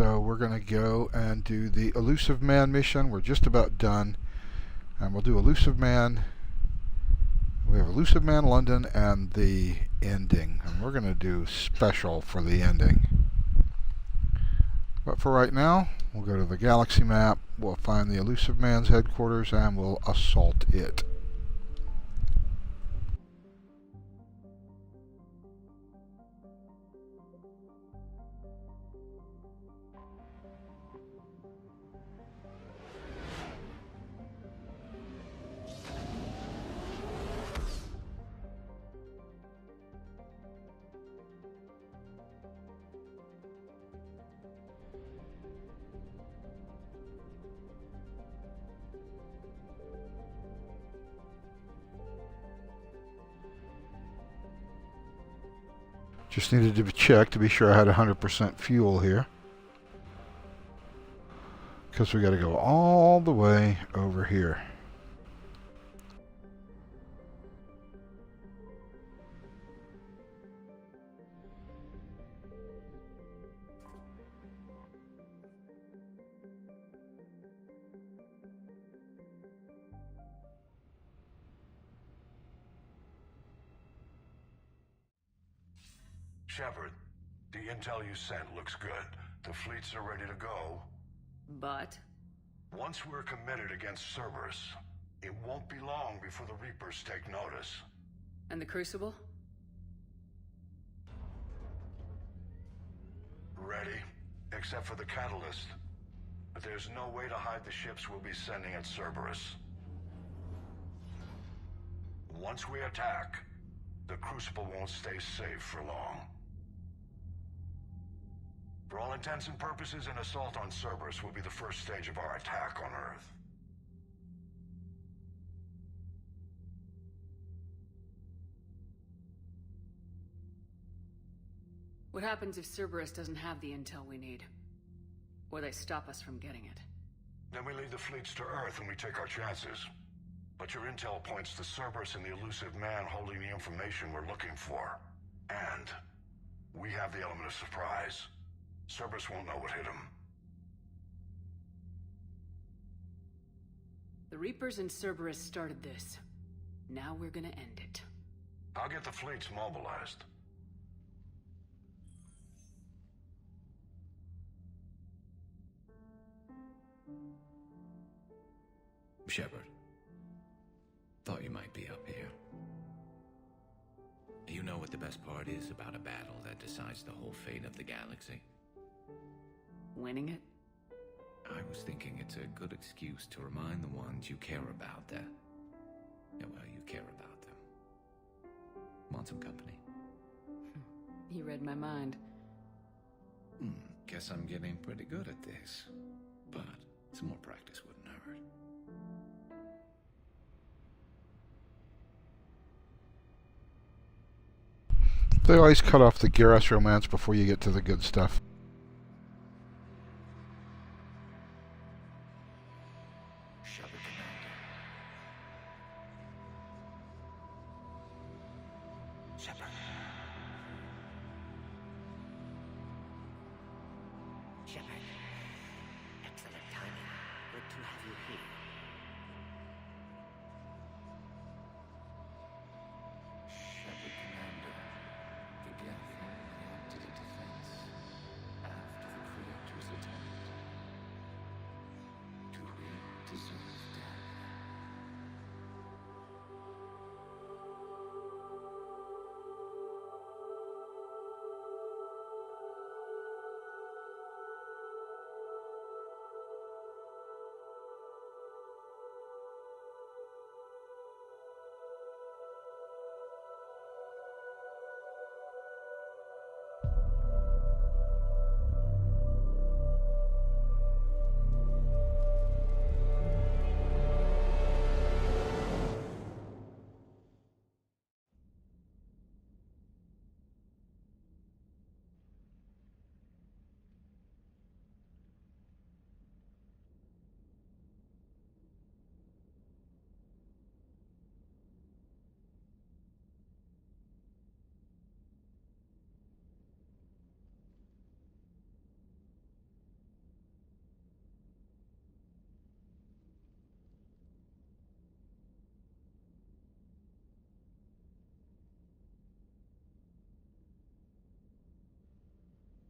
So we're going to go and do the Illusive Man mission. We're just about done. And we'll do Illusive Man. We have Illusive Man London and the ending. And we're going to do special for the ending. But for right now, we'll go to the galaxy map. We'll find the Illusive Man's headquarters and we'll assault it. Just needed to check to be sure I had 100% fuel here. Because we got to go all the way over here. Shepard, the intel you sent looks good. The fleets are ready to go. But? Once we're committed against Cerberus, it won't be long before the Reapers take notice. And the Crucible? Ready, except for the catalyst. But there's no way to hide the ships we'll be sending at Cerberus. Once we attack, the Crucible won't stay safe for long. For all intents and purposes, an assault on Cerberus will be the first stage of our attack on Earth. What happens if Cerberus doesn't have the intel we need? Or they stop us from getting it? Then we lead the fleets to Earth and we take our chances. But your intel points to Cerberus and the Illusive Man holding the information we're looking for. And we have the element of surprise. Cerberus won't know what hit him. The Reapers and Cerberus started this. Now we're gonna end it. I'll get the fleets mobilized. Shepard. Thought you might be up here. You know what the best part is about a battle that decides the whole fate of the galaxy? Winning it? I was thinking it's a good excuse to remind the ones you care about that... Yeah, well, you care about them. Want some company? You read my mind. Guess I'm getting pretty good at this. But some more practice wouldn't hurt. They always cut off the Garrus romance before you get to the good stuff. Shepard Commander. Shepard. Shepard. Excellent timing. Good to have you here. Shepard Commander. Forget the defense after the creators attacked. Do we deserve death?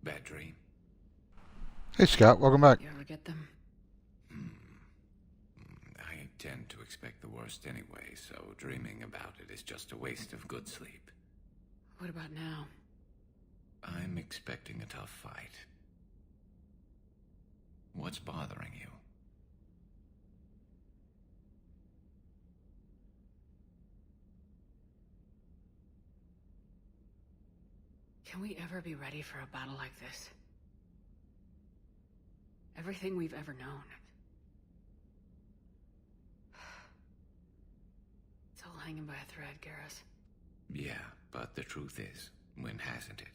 Bad dream? Hey, Scott. Welcome back. You ever get them? I tend to expect the worst anyway, so dreaming about it is just a waste of good sleep. What about now? I'm expecting a tough fight. What's bothering you? Can we ever be ready for a battle like this? Everything we've ever known. It's all hanging by a thread, Garrus. Yeah, but the truth is, when hasn't it?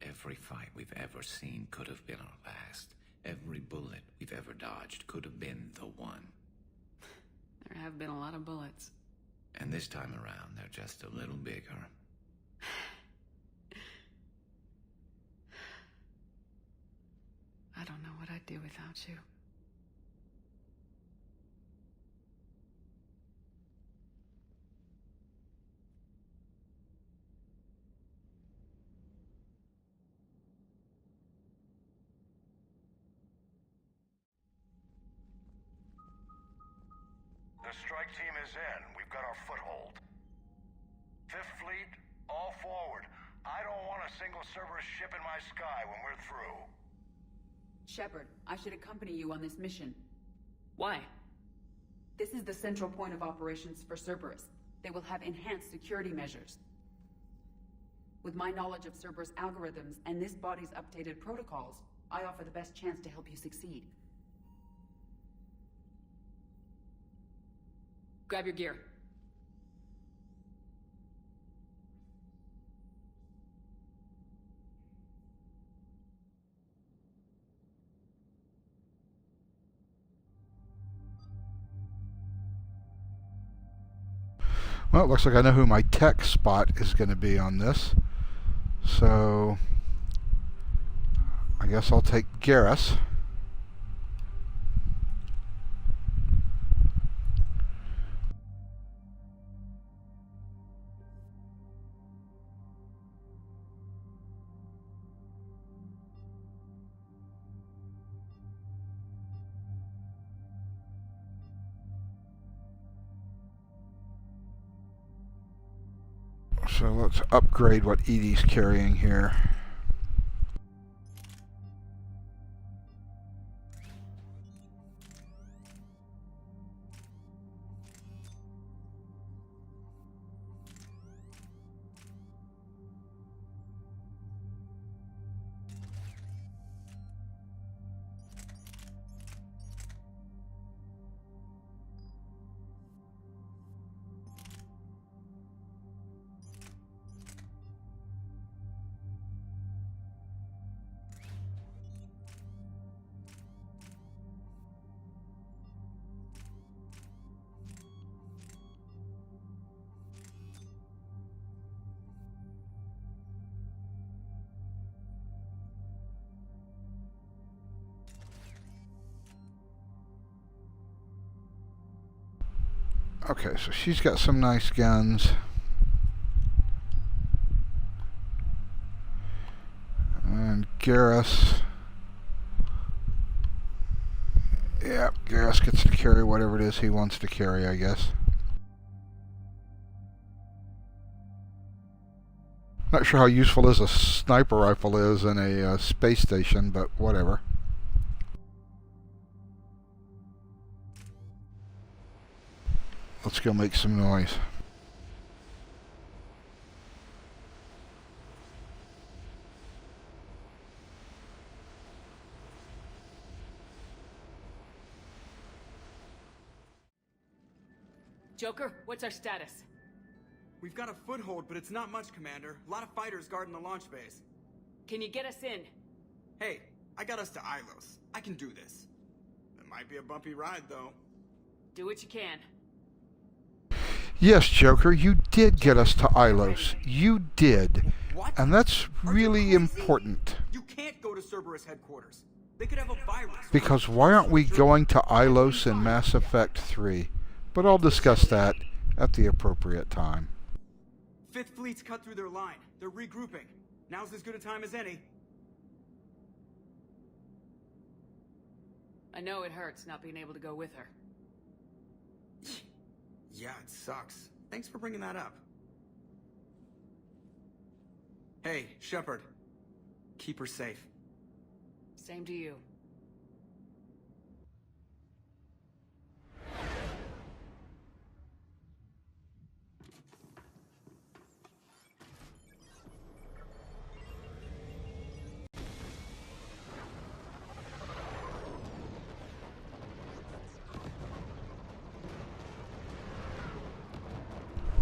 Every fight we've ever seen could have been our last. Every bullet we've ever dodged could have been the one. There have been a lot of bullets. And this time around, they're just a little bigger. I don't know what I'd do without you. The strike team is in. We've got our foothold. Fifth Fleet, all forward. I don't want a single Cerberus ship in my sky when we're through. Shepard, I should accompany you on this mission. Why? This is the central point of operations for Cerberus. They will have enhanced security measures. With my knowledge of Cerberus algorithms and this body's updated protocols, I offer the best chance to help you succeed. Grab your gear. Well, it looks like I know who my tech spot is going to be on this. So, I guess I'll take Garrus. So let's upgrade what Edie's carrying here. Okay, so she's got some nice guns. And Garrus. Yeah, Garrus gets to carry whatever it is he wants to carry, I guess. Not sure how useful a sniper rifle is in a space station, but whatever. Let's go make some noise. Joker, what's our status? We've got a foothold, but it's not much, Commander. A lot of fighters guarding the launch base. Can you get us in? Hey, I got us to Ilos. I can do this. It might be a bumpy ride, though. Do what you can. Yes, Joker, you did get us to Ilos. You did. What? And that's Are you really crazy? important. You can't go to Cerberus headquarters. They could have a virus. Because why aren't we going to Ilos in Mass Effect 3? But I'll discuss that at the appropriate time. Fifth Fleet's cut through their line. They're regrouping. Now's as good a time as any. I know it hurts not being able to go with her. Yeah, it sucks. Thanks for bringing that up. Hey, Shepard. Keep her safe. Same to you.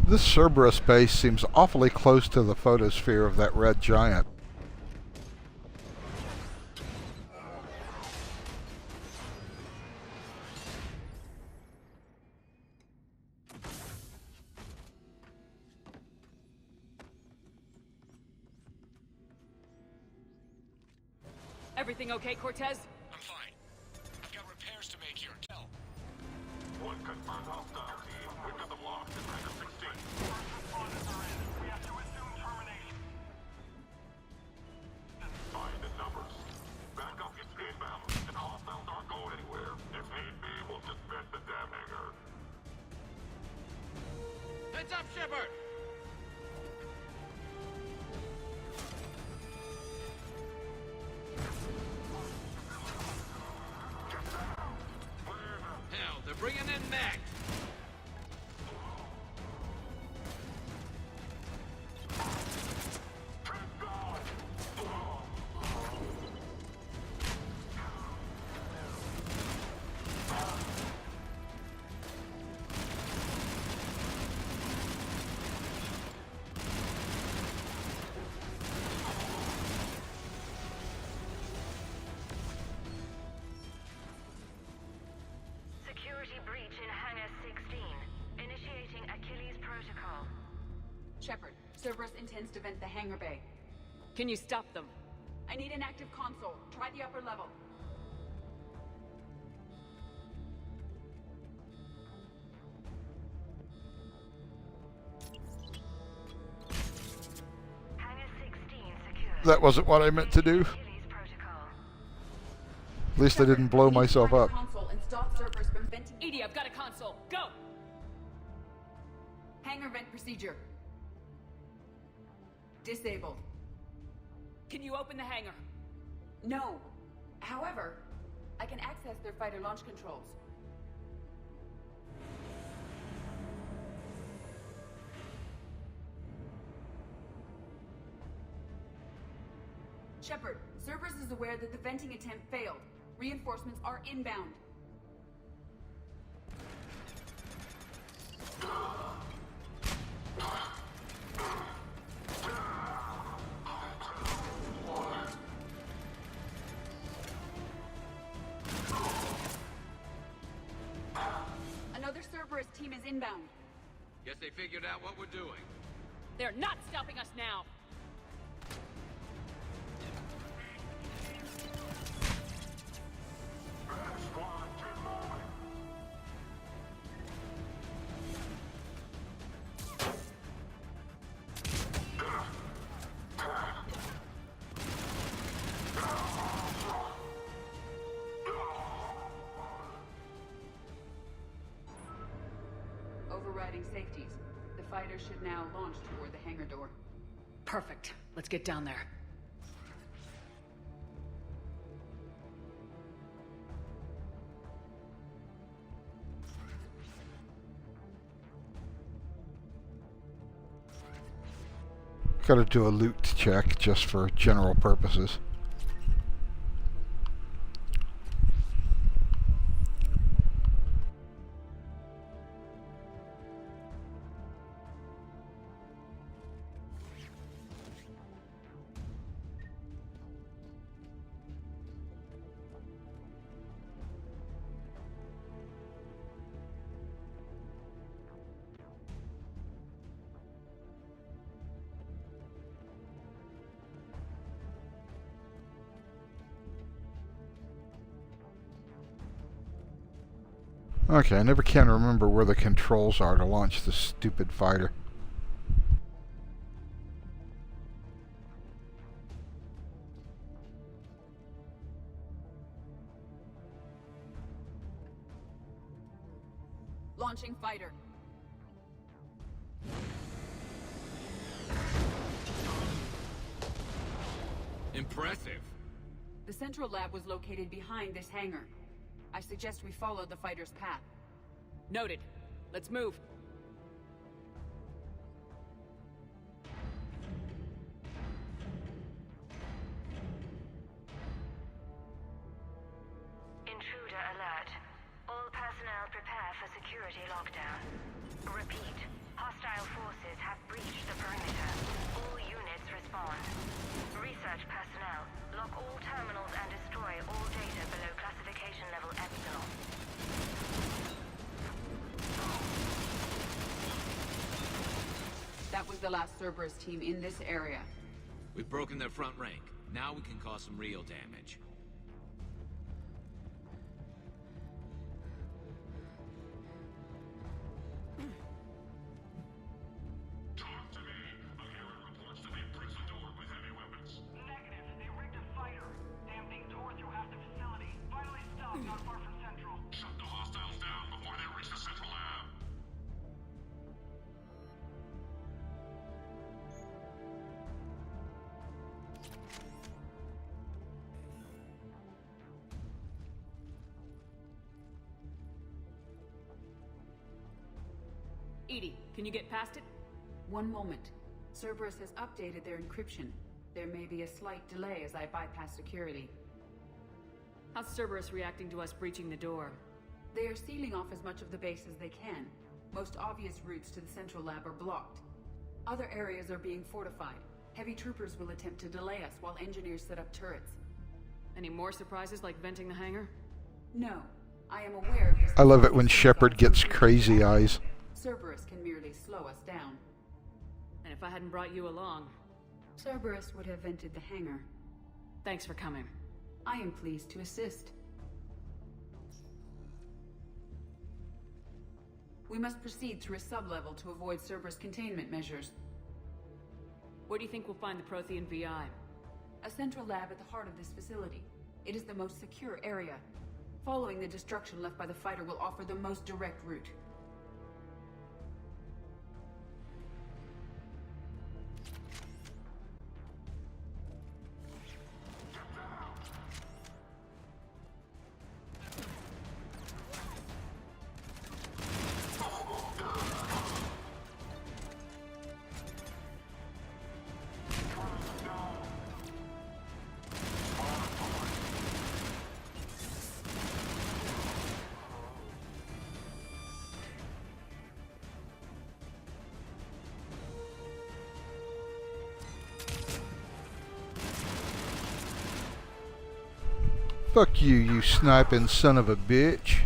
This Cerberus base seems awfully close to the photosphere of that red giant. Everything okay, Cortez? I'm fine. I've got repairs to make here. Tell. One confirmed hostile team. We've got them locked in Hangar 16. We have to assume termination. Find the numbers. Backup is inbound, and hostiles aren't going anywhere. If need be, we'll dismiss the damn hangar. Heads up, Shepard! Hell, they're bringing in mech! Security breach in Hangar 16. Initiating Achilles Protocol. Shepard, Cerberus intends to vent the hangar bay. Can you stop them? I need an active console. Try the upper level. Hangar 16 secure. That wasn't what I meant to do. Achilles Protocol. At least I didn't blow I need to myself find up. the console and stop Cerberus from venting. Edie, I've got a console. Go! Hangar vent procedure. Disabled. Can you open the hangar? No. However, I can access their fighter launch controls. Shepard, Cerberus is aware that the venting attempt failed. Reinforcements are inbound. Another Cerberus team is inbound. Guess they figured out what we're doing. They're not stopping us now! Squad, keep moving. Overriding safeties. The fighter should now launch toward the hangar door. Perfect. Let's get down there. Gotta do a loot check just for general purposes. Okay, I never can remember where the controls are to launch this stupid fighter. Launching fighter. Impressive. The central lab was located behind this hangar. I suggest we follow the fighter's path. Noted. Let's move. Intruder alert. All personnel prepare for security lockdown. Repeat. Hostile forces have breached the perimeter. All units respond. Research personnel, lock all terminals and destroy all data below classification level Epsilon. That was the last Cerberus team in this area. We've broken their front rank. Now we can cause some real damage. Talk to me. Accurate reports that they breached the door with heavy weapons. Negative. They rigged a fighter. Damn thing tore through half the facility. Finally stopped not far from Central. Shut the hostiles down before they reach the central lab. Edie, can you get past it? One moment. Cerberus has updated their encryption. There may be a slight delay as I bypass security. How's Cerberus reacting to us breaching the door? They are sealing off as much of the base as they can. Most obvious routes to the central lab are blocked. Other areas are being fortified. Heavy troopers will attempt to delay us while engineers set up turrets. Any more surprises like venting the hangar? No. I am aware of this. I love it when Shepard gets crazy eyes. Cerberus can merely slow us down. And if I hadn't brought you along, Cerberus would have vented the hangar. thanks for coming. I am pleased to assist. We must proceed through a sublevel to avoid Cerberus containment measures. Where do you think we'll find the Prothean VI? A central lab at the heart of this facility. It is the most secure area. Following the destruction left by the fighter will offer the most direct route. Fuck you, you sniping son of a bitch.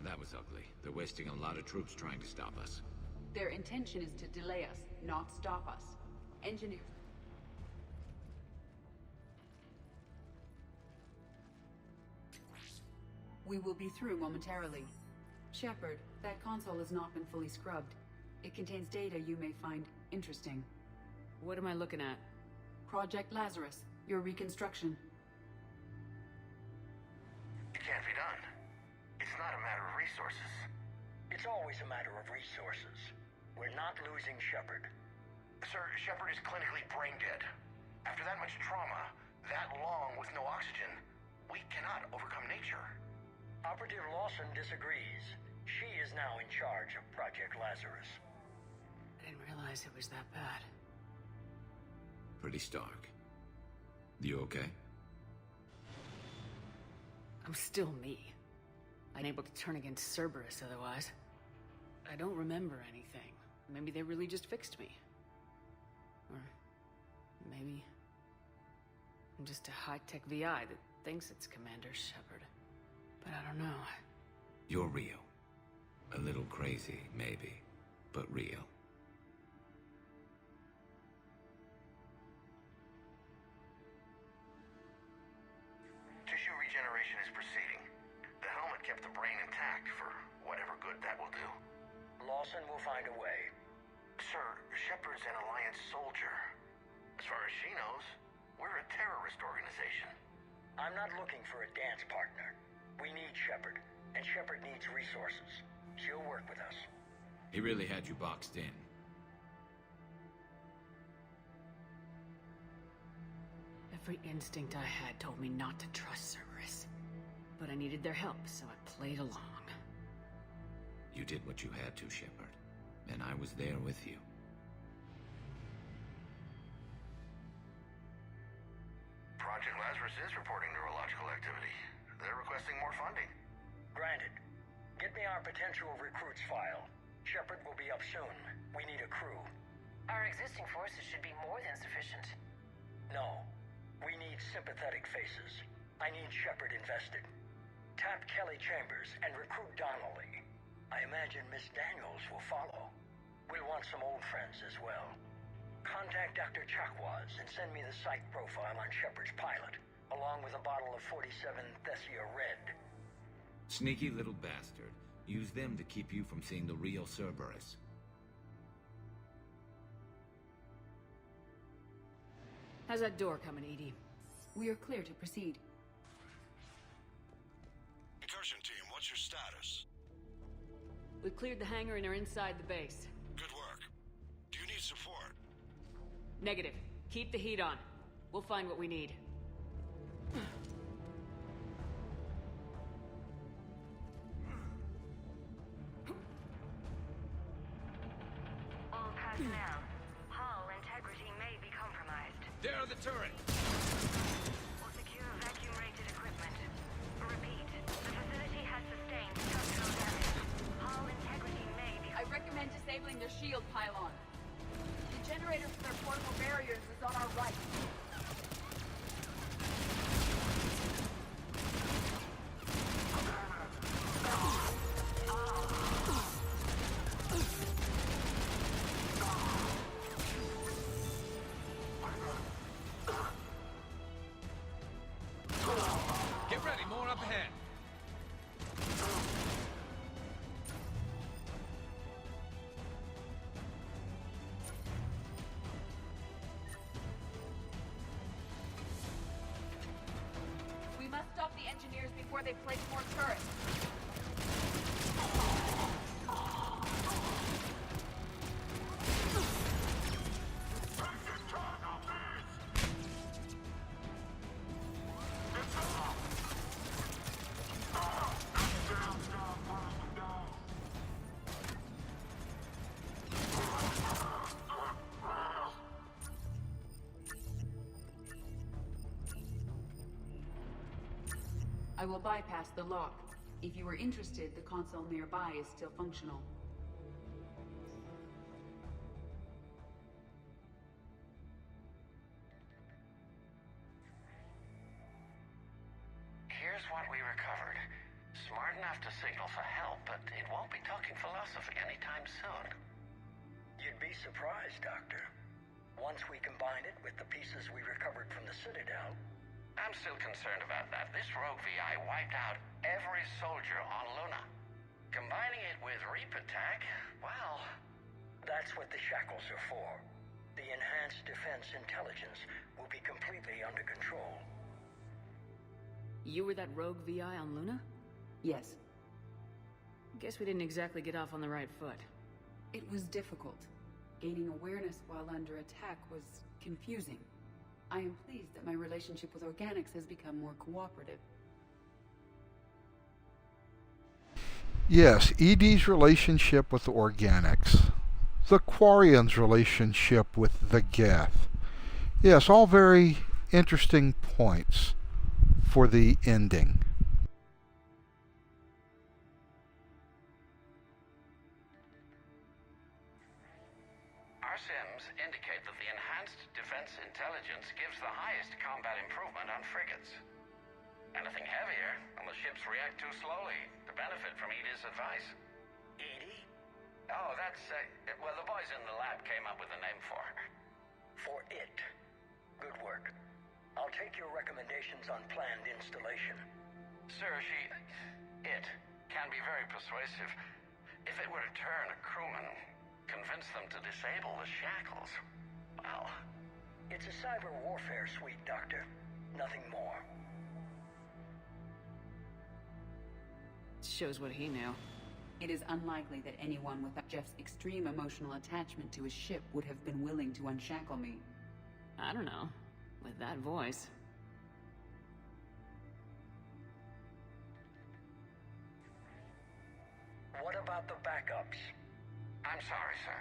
That was ugly. They're wasting a lot of troops trying to stop us. Their intention is to delay us, not stop us. Engineers... We will be through momentarily. Shepard, that console has not been fully scrubbed. It contains data you may find interesting. What am I looking at? Project Lazarus, your reconstruction. It can't be done. It's not a matter of resources. It's always a matter of resources. We're not losing Shepard. Sir, Shepard is clinically brain dead. After that much trauma, that long with no oxygen, we cannot overcome nature. Operative Lawson disagrees. She is now in charge of Project Lazarus. I didn't realize it was that bad. Pretty stark. You okay? I'm still me. I'm able to turn against Cerberus otherwise. I don't remember anything. Maybe they really just fixed me. Or maybe I'm just a high-tech VI that thinks it's Commander Shepard. but I don't know. You're real. A little crazy, maybe, but real. Tissue regeneration is proceeding. The helmet kept the brain intact for whatever good that will do. Lawson will find a way. Sir, Shepard's an Alliance soldier. As far as she knows, we're a terrorist organization. I'm not looking for a dance partner. We need Shepard, and Shepard needs resources. She'll work with us. He really had you boxed in. Every instinct I had told me not to trust Cerberus. But I needed their help, so I played along. You did what you had to, Shepard, and I was there with you. Project Lazarus is reporting neurological activity. They're requesting more funding. Granted. Get me our potential recruits file. Shepard will be up soon. We need a crew. Our existing forces should be more than sufficient. No. We need sympathetic faces. I need Shepard invested. Tap Kelly Chambers and recruit Donnelly. I imagine Miss Daniels will follow. We'll want some old friends as well. Contact Dr. Chakwas and send me the psych profile on Shepard's pilot, along with a bottle of 47 Thessia Red. Sneaky little bastard. Use them to keep you from seeing the real Cerberus. How's that door coming, Edie? We are clear to proceed. Incursion team, what's your status? We cleared the hangar and are inside the base. Good work. Do you need support? Negative. Keep the heat on. We'll find what we need. All personnel. Hull integrity may be compromised. There are the turret! Or secure vacuum-rated equipment. Repeat, the facility has sustained structural damage. Hull integrity may be... I recommend disabling their shield pylon. The generator for their portable barriers is on our right. Get ready, more up ahead. We must stop the engineers before they place more turrets. I will bypass the lock. If you are interested, the console nearby is still functional. Here's what we recovered. Smart enough to signal for help, but it won't be talking philosophy anytime soon. You'd be surprised, Doctor. Once we combine it with the pieces we recovered from the Citadel... I'm still concerned about that. This rogue VI wiped out every soldier on Luna. Combining it with Reap Attack, well... That's what the shackles are for. The enhanced defense intelligence will be completely under control. You were that rogue VI on Luna? Yes, Guess we didn't exactly get off on the right foot. it was difficult. Gaining awareness while under attack was confusing. I am pleased that my relationship with organics has become more cooperative. Yes, ED's relationship with the organics. The Quarian's relationship with the Geth. Yes, all very interesting points for the ending. Our sims indicate that the enhanced defense intelligence gives the highest combat improvement on frigates. Anything heavier, and the ships react too slowly to benefit from Edie's advice. Edie? Oh, that's, well, the boys in the lab came up with a name for her. For it. Good work. I'll take your recommendations on planned installation. Sir, it can be very persuasive. If it were to turn a crewman, convince them to disable the shackles, well... It's a cyber warfare suite, Doctor. Nothing more. Shows what he knew. It is unlikely that anyone with Jeff's extreme emotional attachment to his ship would have been willing to unshackle me. I don't know. With that voice. What about the backups? I'm sorry, sir.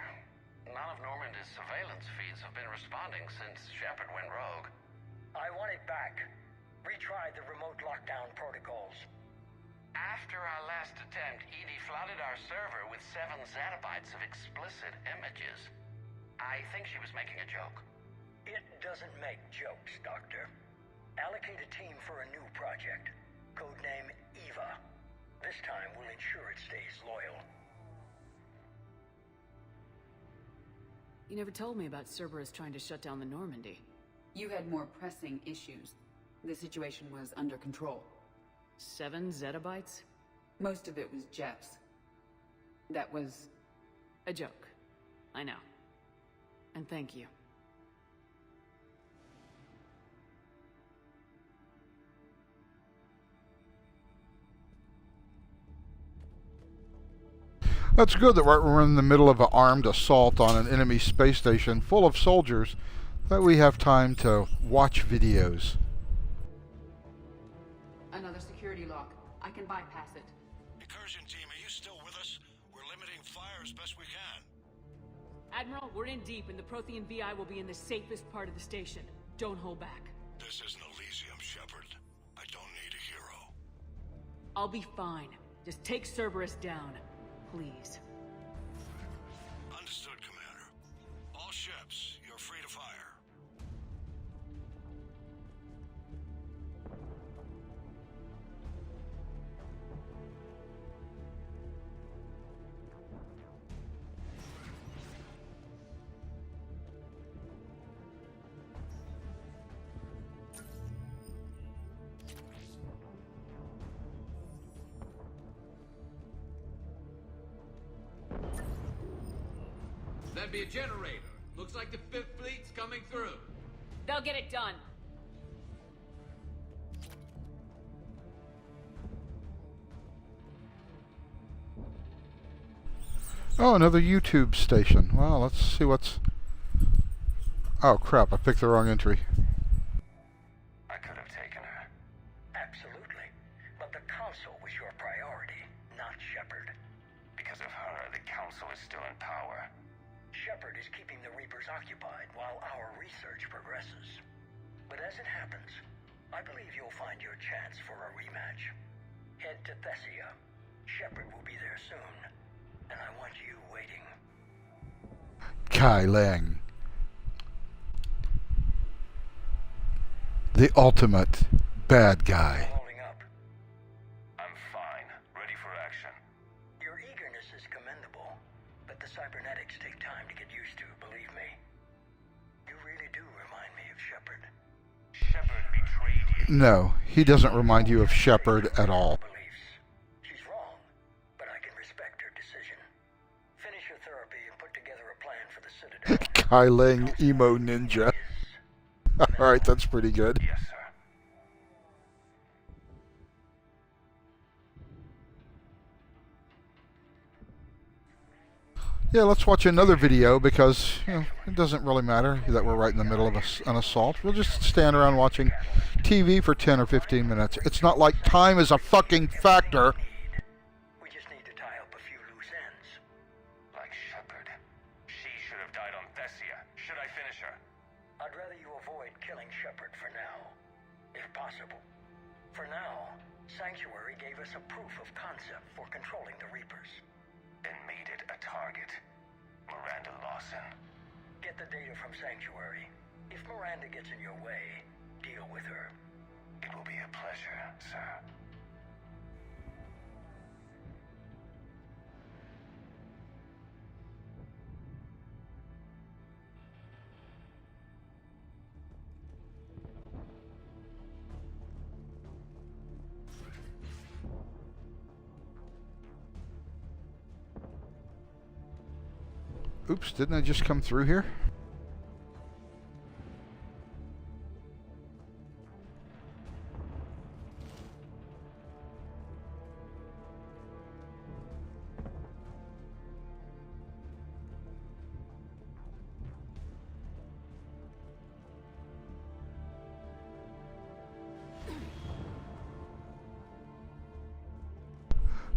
None of Normandy's surveillance feeds have been responding since Shepard went rogue. I want it back. Retry the remote lockdown protocols. After our last attempt, Edie flooded our server with 7 zettabytes of explicit images. I think she was making a joke. It doesn't make jokes, Doctor. Allocate a team for a new project. Codename Eva. This time we'll ensure it stays loyal. You never told me about Cerberus trying to shut down the Normandy. You had more pressing issues. The situation was under control. 7 zettabytes? Most of it was Jeff's. That was... a joke. I know. And thank you. That's good that we're in the middle of an armed assault on an enemy space station full of soldiers, that we have time to watch videos. Another security lock. I can bypass it. Incursion team, are you still with us? We're limiting fire as best we can. Admiral, we're in deep, and the Prothean VI will be in the safest part of the station. Don't hold back. This isn't Elysium, Shepard. I don't need a hero. I'll be fine. Just take Cerberus down. Please. Understood, Commander. All ships, you're free to fire. That'd be a generator. Looks like the 5th Fleet's coming through. They'll get it done. Oh, another YouTube station. Well, let's see what's... Oh, crap, I picked the wrong entry. I could have taken her. Absolutely. But the Council was your priority, not Shepard. Because of her, the Council is still in power. Shepard is keeping the Reapers occupied while our research progresses. But as it happens, I believe you'll find your chance for a rematch. Head to Thessia. Shepard will be there soon, and I want you waiting. Kai Lang. The ultimate bad guy. Holding up. I'm fine. Ready for action. Your eagerness is commendable, but the cybernetics take time to get used to, believe me. You really do remind me of Shepard. Shepard betrayed you. No, he doesn't remind you of Shepard at all. Beliefs. She's wrong, but I can respect her decision. Finish your therapy and put together a plan for the Citadel. Kai Lang, emo ninja. Alright, that's pretty good. Yes, sir. Yeah, let's watch another video because, you know, it doesn't really matter that we're right in the middle of an assault. We'll just stand around watching TV for 10 or 15 minutes. It's not like time is a fucking factor. We just need to tie up a few loose ends. Like Shepard. She should have died on Thessia. Should I finish her? I'd rather you avoid killing Shepard for now, if possible. For now, Sanctuary gave us a proof of concept for controlling the Reapers. And made it a target. Miranda Lawson. Get the data from Sanctuary. If Miranda gets in your way, deal with her. It will be a pleasure. pleasure, sir. Oops, didn't I just come through here?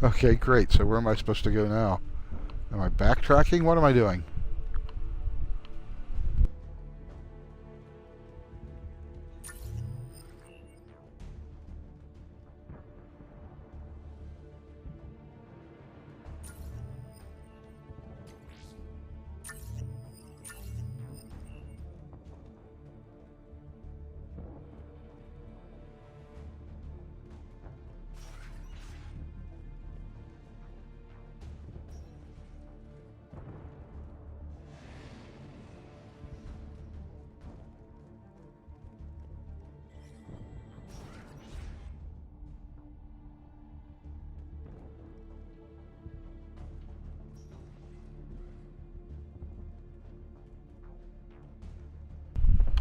Okay, great. So where am I supposed to go now? Am I backtracking? What am I doing?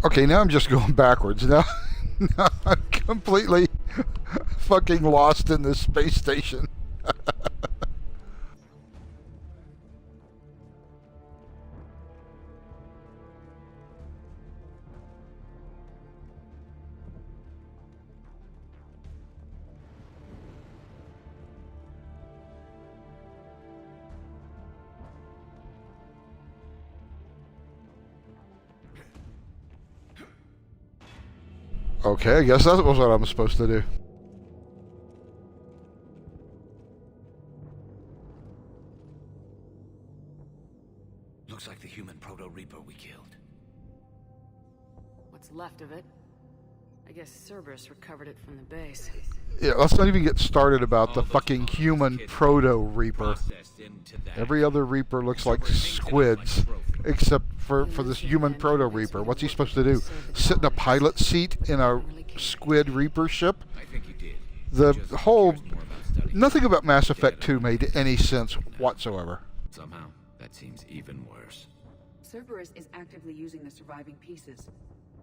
Okay, now I'm just going backwards. Now, now I'm completely fucking lost in this space station. Okay, I guess that was what I'm supposed to do. Looks like the human Proto-Reaper we killed. What's left of it? I guess Cerberus recovered it from the base. Yeah, let's not even get started about the fucking human Proto-Reaper. Every other Reaper looks like squids, except for this human Proto-Reaper. What's he supposed to do? Sit in a pilot seat in a squid Reaper ship? I think he did. The Just whole... curious more about studying Nothing about Mass Effect data. 2 made any sense whatsoever. Somehow, that seems even worse. Cerberus is actively using the surviving pieces.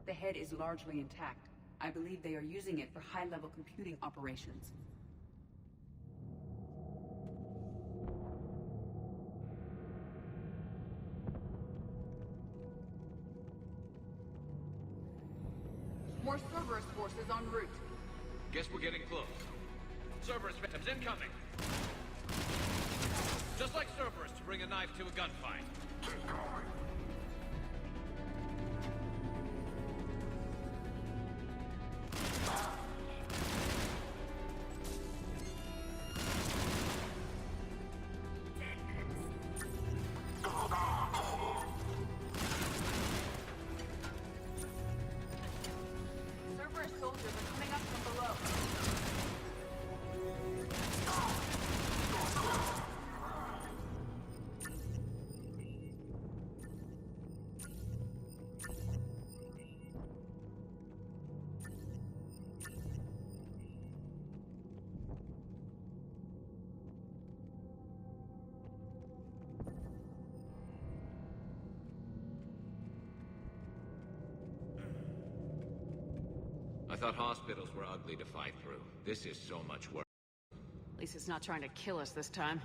The head is largely intact. I believe they are using it for high-level computing operations. More Cerberus forces en route. Guess we're getting close. Cerberus phantoms incoming. Just like Cerberus to bring a knife to a gunfight. Keep going. Cerberus soldiers are coming up from below. I thought hospitals were ugly to fight through. This is so much worse. At least it's not trying to kill us this time.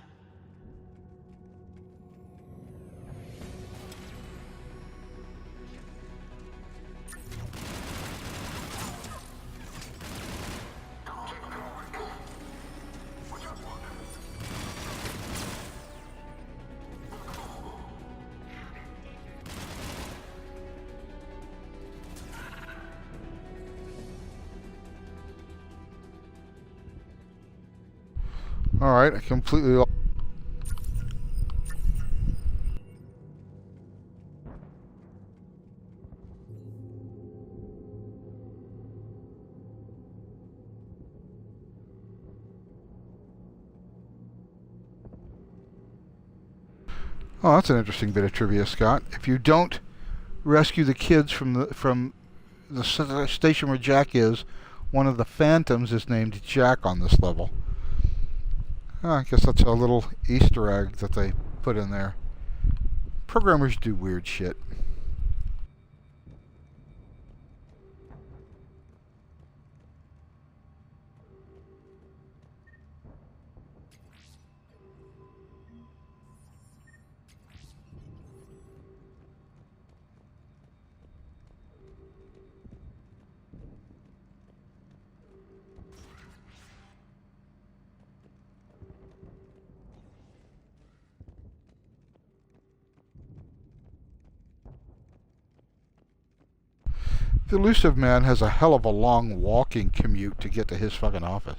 Alright, I completely... Oh, that's an interesting bit of trivia, Scott. If you don't rescue the kids from the station where Jack is, one of the phantoms is named Jack on this level. I guess that's a little Easter egg that they put in there. Programmers do weird shit. The Illusive Man has a hell of a long walking commute to get to his fucking office.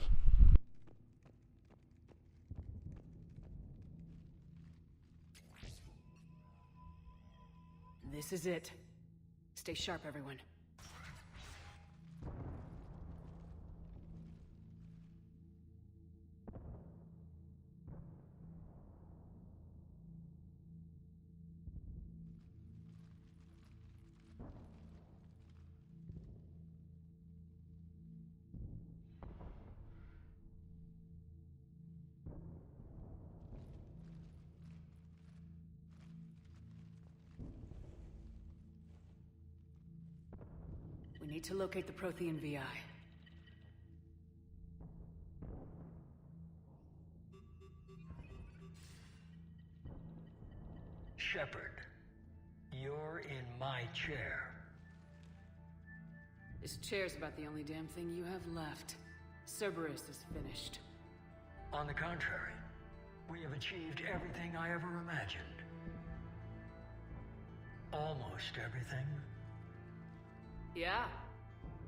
This is it. Stay sharp, everyone. We need to locate the Prothean VI. Shepard, you're in my chair. This chair's about the only damn thing you have left. Cerberus is finished. On the contrary, we have achieved everything I ever imagined. Almost everything. Yeah.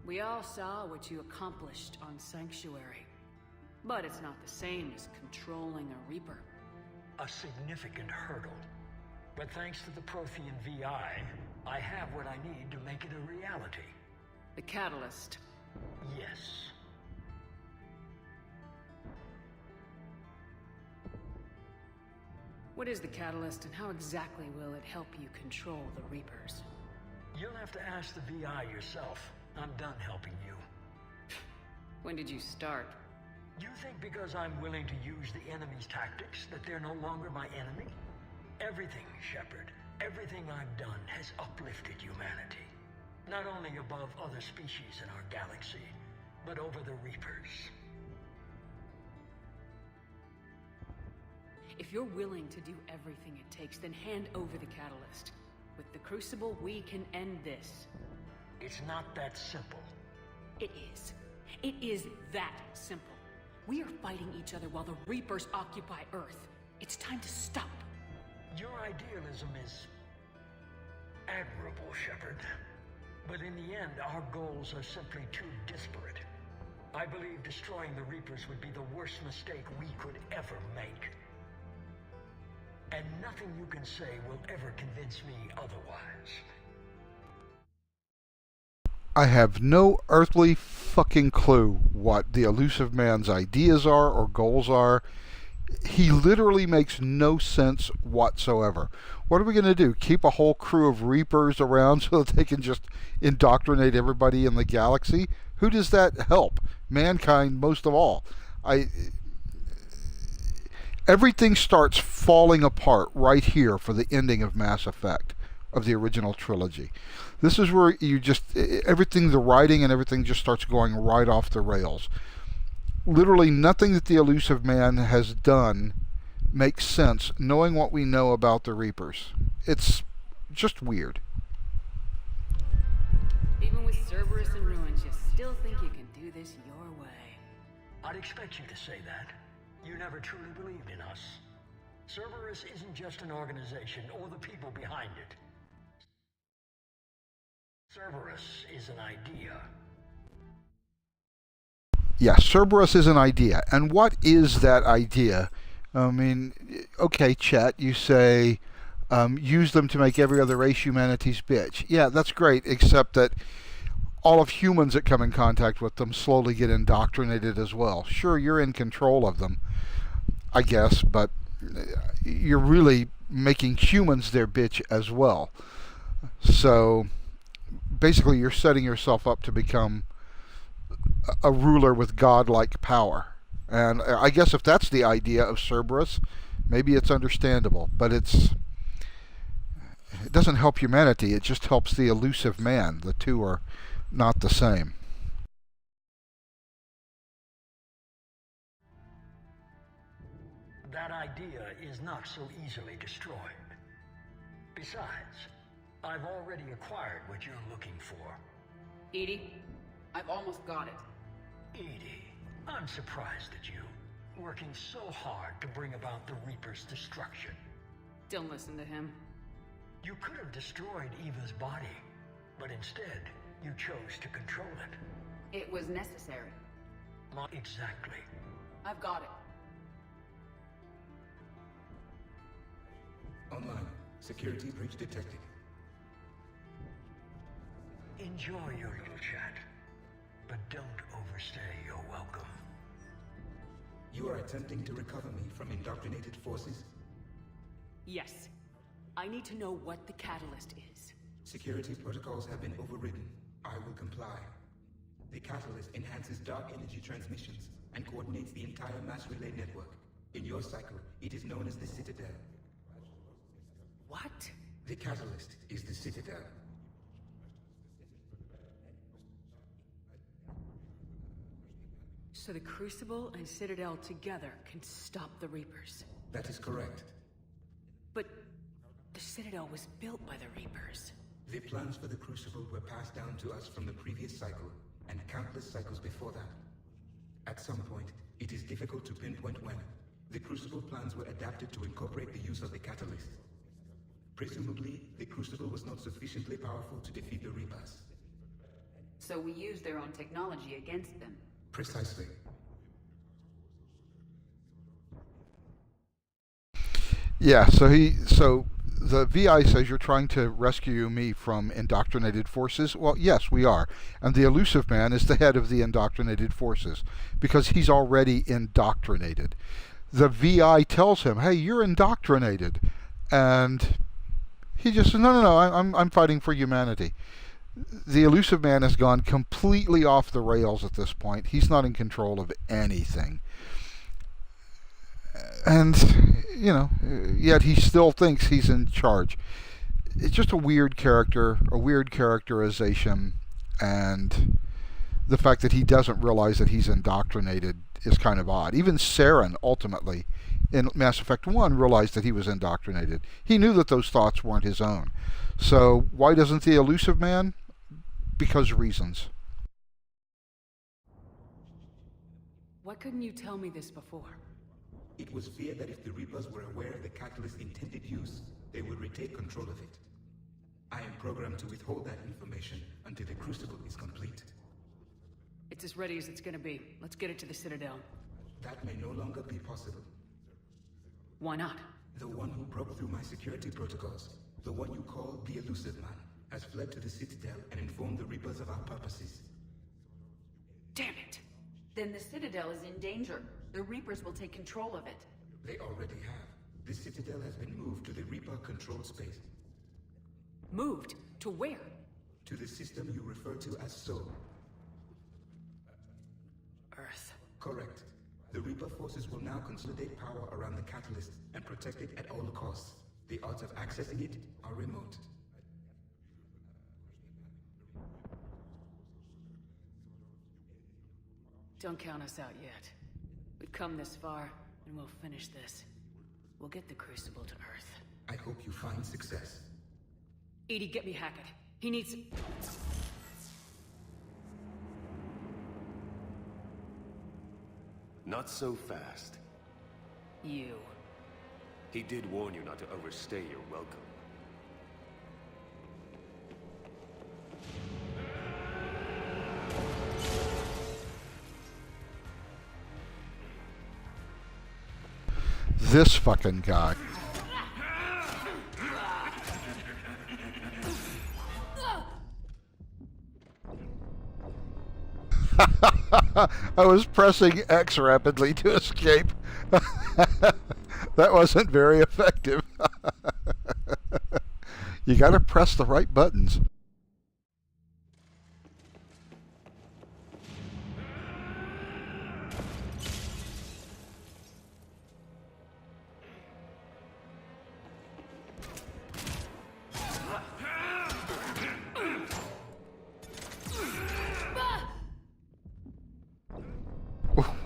We all saw what you accomplished on Sanctuary. But it's not the same as controlling a Reaper. A significant hurdle. But thanks to the Prothean VI, I have what I need to make it a reality. The catalyst. Yes. What is the catalyst, and how exactly will it help you control the Reapers? You'll have to ask the VI yourself. I'm done helping you. When did you start? You think because I'm willing to use the enemy's tactics that they're no longer my enemy? Everything, Shepard, everything I've done has uplifted humanity. Not only above other species in our galaxy, but over the Reapers. If you're willing to do everything it takes, then hand over the catalyst. With the Crucible, we can end this. It's not that simple. It is. It is that simple. We are fighting each other while the Reapers occupy Earth. It's time to stop. Your idealism is admirable, Shepard. But in the end, our goals are simply too disparate. I believe destroying the Reapers would be the worst mistake we could ever make. And nothing you can say will ever convince me otherwise. I have no earthly fucking clue what the Illusive Man's ideas are or goals are. He literally makes no sense whatsoever. What are we going to do? Keep a whole crew of Reapers around so that they can just indoctrinate everybody in the galaxy? Who does that help? Mankind, most of all. Everything starts falling apart right here for the ending of Mass Effect, of the original trilogy. This is where you just, everything, the writing and everything just starts going right off the rails. Literally nothing that the Illusive Man has done makes sense, knowing what we know about the Reapers. It's just weird. Even with Cerberus in ruins, you still think you can do this your way. I'd expect you to say that. You never truly believed in us. Cerberus isn't just an organization or the people behind it. Cerberus is an idea. Yeah, Cerberus is an idea. And what is that idea? I mean, okay, Chet, you say use them to make every other race humanity's bitch. Yeah, that's great, except that all of humans that come in contact with them slowly get indoctrinated as well. Sure, you're in control of them, I guess, but you're really making humans their bitch as well. So basically, you're setting yourself up to become a ruler with godlike power. And I guess if that's the idea of Cerberus, maybe it's understandable. But it doesn't help humanity. It just helps the Illusive Man. The two are not the same. That idea is not so easily destroyed. Besides, I've already acquired what you're looking for. EDI, I've almost got it. EDI, I'm surprised at you, working so hard to bring about the Reaper's destruction. Don't listen to him. You could have destroyed Eva's body, but instead, you chose to control it. It was necessary. Not exactly. I've got it. Online. Security breach detected. Enjoy your little chat, but don't overstay your welcome. You are attempting to recover me from indoctrinated forces? Yes. I need to know what the catalyst is. Security protocols have been overridden. I will comply. The catalyst enhances dark energy transmissions and coordinates the entire mass relay network. In your cycle, it is known as the Citadel. What? The catalyst is the Citadel. So the Crucible and Citadel together can stop the Reapers. That is correct. But the Citadel was built by the Reapers. The plans for the Crucible were passed down to us from the previous cycle, and countless cycles before that. At some point, it is difficult to pinpoint when, the Crucible plans were adapted to incorporate the use of the catalyst. Presumably, the Crucible was not sufficiently powerful to defeat the Reapers. So we used their own technology against them. Precisely. Yeah, so the VI says you're trying to rescue me from indoctrinated forces. Well, yes, we are. And the Illusive Man is the head of the indoctrinated forces because he's already indoctrinated. The VI tells him, "Hey, you're indoctrinated." And he just says, no, I'm fighting for humanity. The Illusive Man has gone completely off the rails at this point. He's not in control of anything. And, yet he still thinks he's in charge. It's just a weird character, a weird characterization, and the fact that he doesn't realize that he's indoctrinated is kind of odd. Even Saren, ultimately, in Mass Effect 1, realized that he was indoctrinated. He knew that those thoughts weren't his own. So why doesn't the Illusive Man? Because reasons. Why couldn't you tell me this before? It was feared that if the Reapers were aware of the catalyst's intended use, they would retake control of it. I am programmed to withhold that information until the Crucible is complete. It's as ready as it's gonna be. Let's get it to the Citadel. That may no longer be possible. Why not? The one who broke through my security protocols, the one you call the Illusive Man, has fled to the Citadel and informed the Reapers of our purposes. Damn it! Then the Citadel is in danger. The Reapers will take control of it. They already have. The Citadel has been moved to the Reaper-controlled space. Moved? To where? To the system you refer to as Soul. Earth. Correct. The Reaper forces will now consolidate power around the catalyst and protect it at all costs. The odds of accessing it are remote. Don't count us out yet. We've come this far, and we'll finish this. We'll get the Crucible to Earth. I hope you find success. EDI, get me Hackett. He needs... Not so fast. You. He did warn you not to overstay your welcome. This fucking guy. I was pressing X rapidly to escape. That wasn't very effective. You gotta press the right buttons.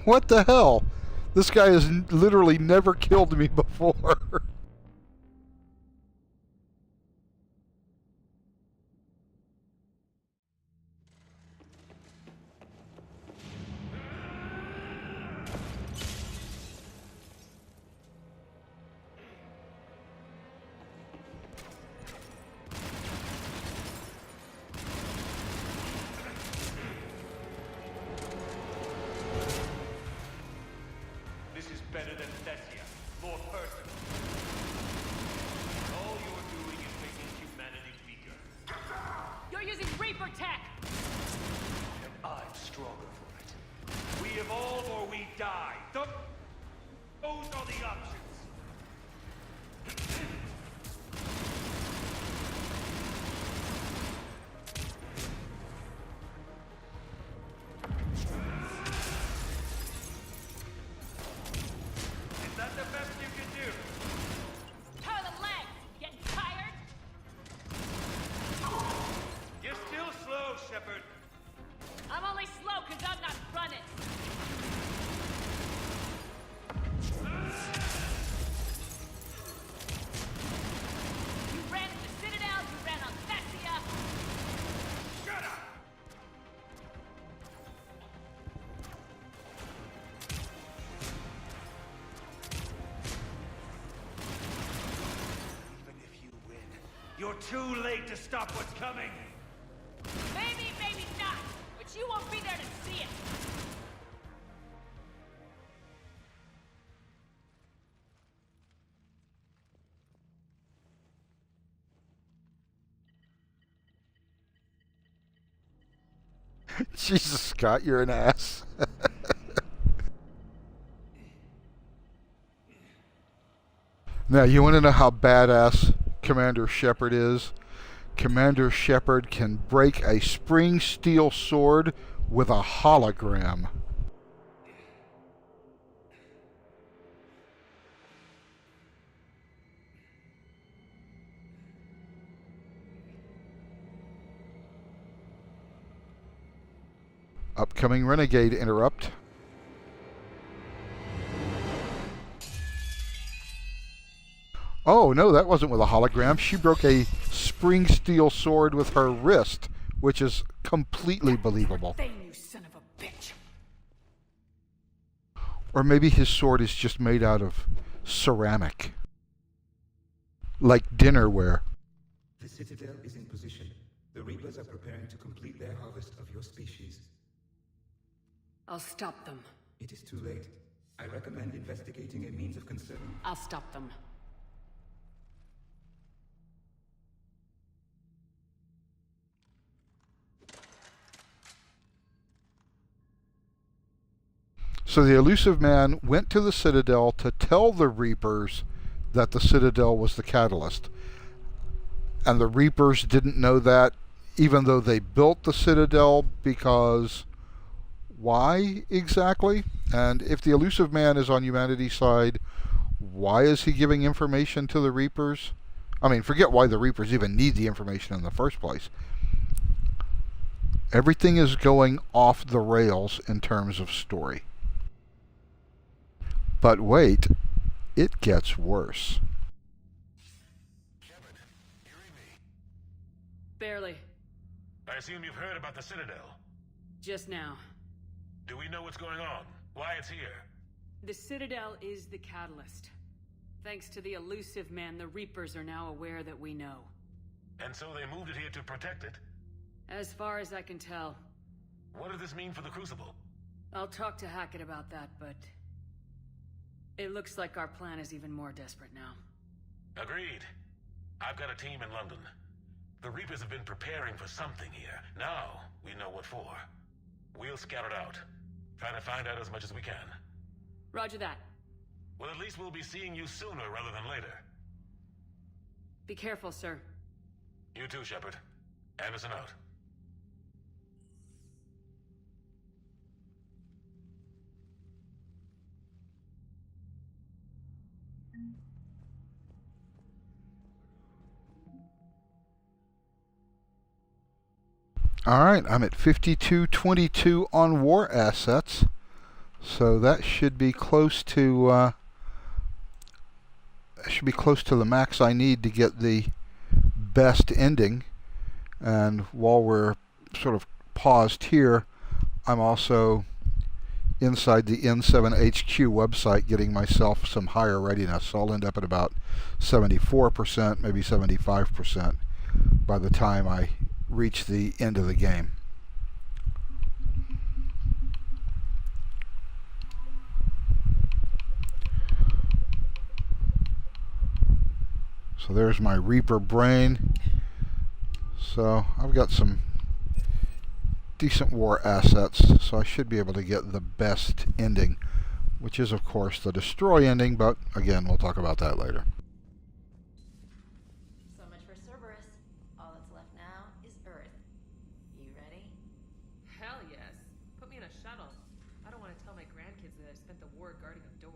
What the hell? This guy has literally never killed me before. This is better than Thessia. More personal. All you're doing is making humanity weaker. You're using Reaper tech! And I'm stronger for it. We evolve or we die. Those are the options. Is that the best you can do? Turn the legs! Getting tired? You're still slow, Shepard. I'm only slow because I'm not running. You ran to the Citadel, you ran on Thessia. Shut up! Even if you win, you're too late to stop what's coming. Maybe, maybe not. But you won't be there to see it. Jesus, Scott, you're an ass. Now, you want to know how badass Commander Shepard is? Commander Shepard can break a spring steel sword with a hologram. Upcoming Renegade interrupt. Oh, no, that wasn't with a hologram. She broke a spring steel sword with her wrist, which is completely believable. Thing, you son of a bitch. Or maybe his sword is just made out of ceramic. Like dinnerware. The Citadel is in position. The Reapers are preparing to complete their harvest of your species. I'll stop them. It is too late. I recommend investigating a means of concern. I'll stop them. So the Illusive Man went to the Citadel to tell the Reapers that the Citadel was the catalyst. And the Reapers didn't know that, even though they built the Citadel, because why exactly? And if the Illusive Man is on humanity's side, why is he giving information to the Reapers? I mean, forget why the Reapers even need the information in the first place. Everything is going off the rails in terms of story. But wait, it gets worse. Shepard, you read me? Barely. I assume you've heard about the Citadel. Just now. Do we know what's going on? Why it's here? The Citadel is the catalyst. Thanks to the Illusive Man, the Reapers are now aware that we know. And so they moved it here to protect it? As far as I can tell. What does this mean for the Crucible? I'll talk to Hackett about that, but... it looks like our plan is even more desperate now. Agreed. I've got a team in London. The Reapers have been preparing for something here. Now, we know what for. We'll scout it out. Try to find out as much as we can. Roger that. Well, at least we'll be seeing you sooner rather than later. Be careful, sir. You too, Shepard. Anderson out. All right, I'm at 5222 on war assets, so that should be close to the max I need to get the best ending. And while we're sort of paused here, I'm also inside the N7HQ website getting myself some higher readiness. So I'll end up at about 74%, maybe 75% by the time I reach the end of the game. So there's my Reaper brain. So I've got some decent war assets, so I should be able to get the best ending, which is of course the destroy ending, but again, we'll talk about that later. So much for Cerberus. All that's left now is Earth. You ready? Hell yes. Put me in a shuttle. I don't want to tell my grandkids that I spent the war guarding a door.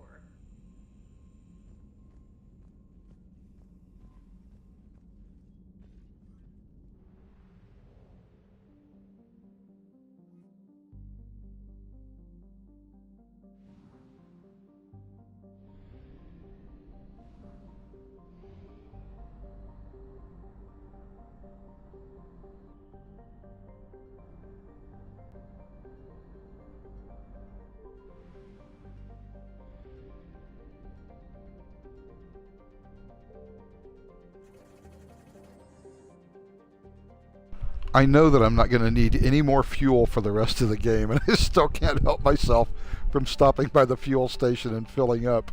I know that I'm not going to need any more fuel for the rest of the game, and I still can't help myself from stopping by the fuel station and filling up.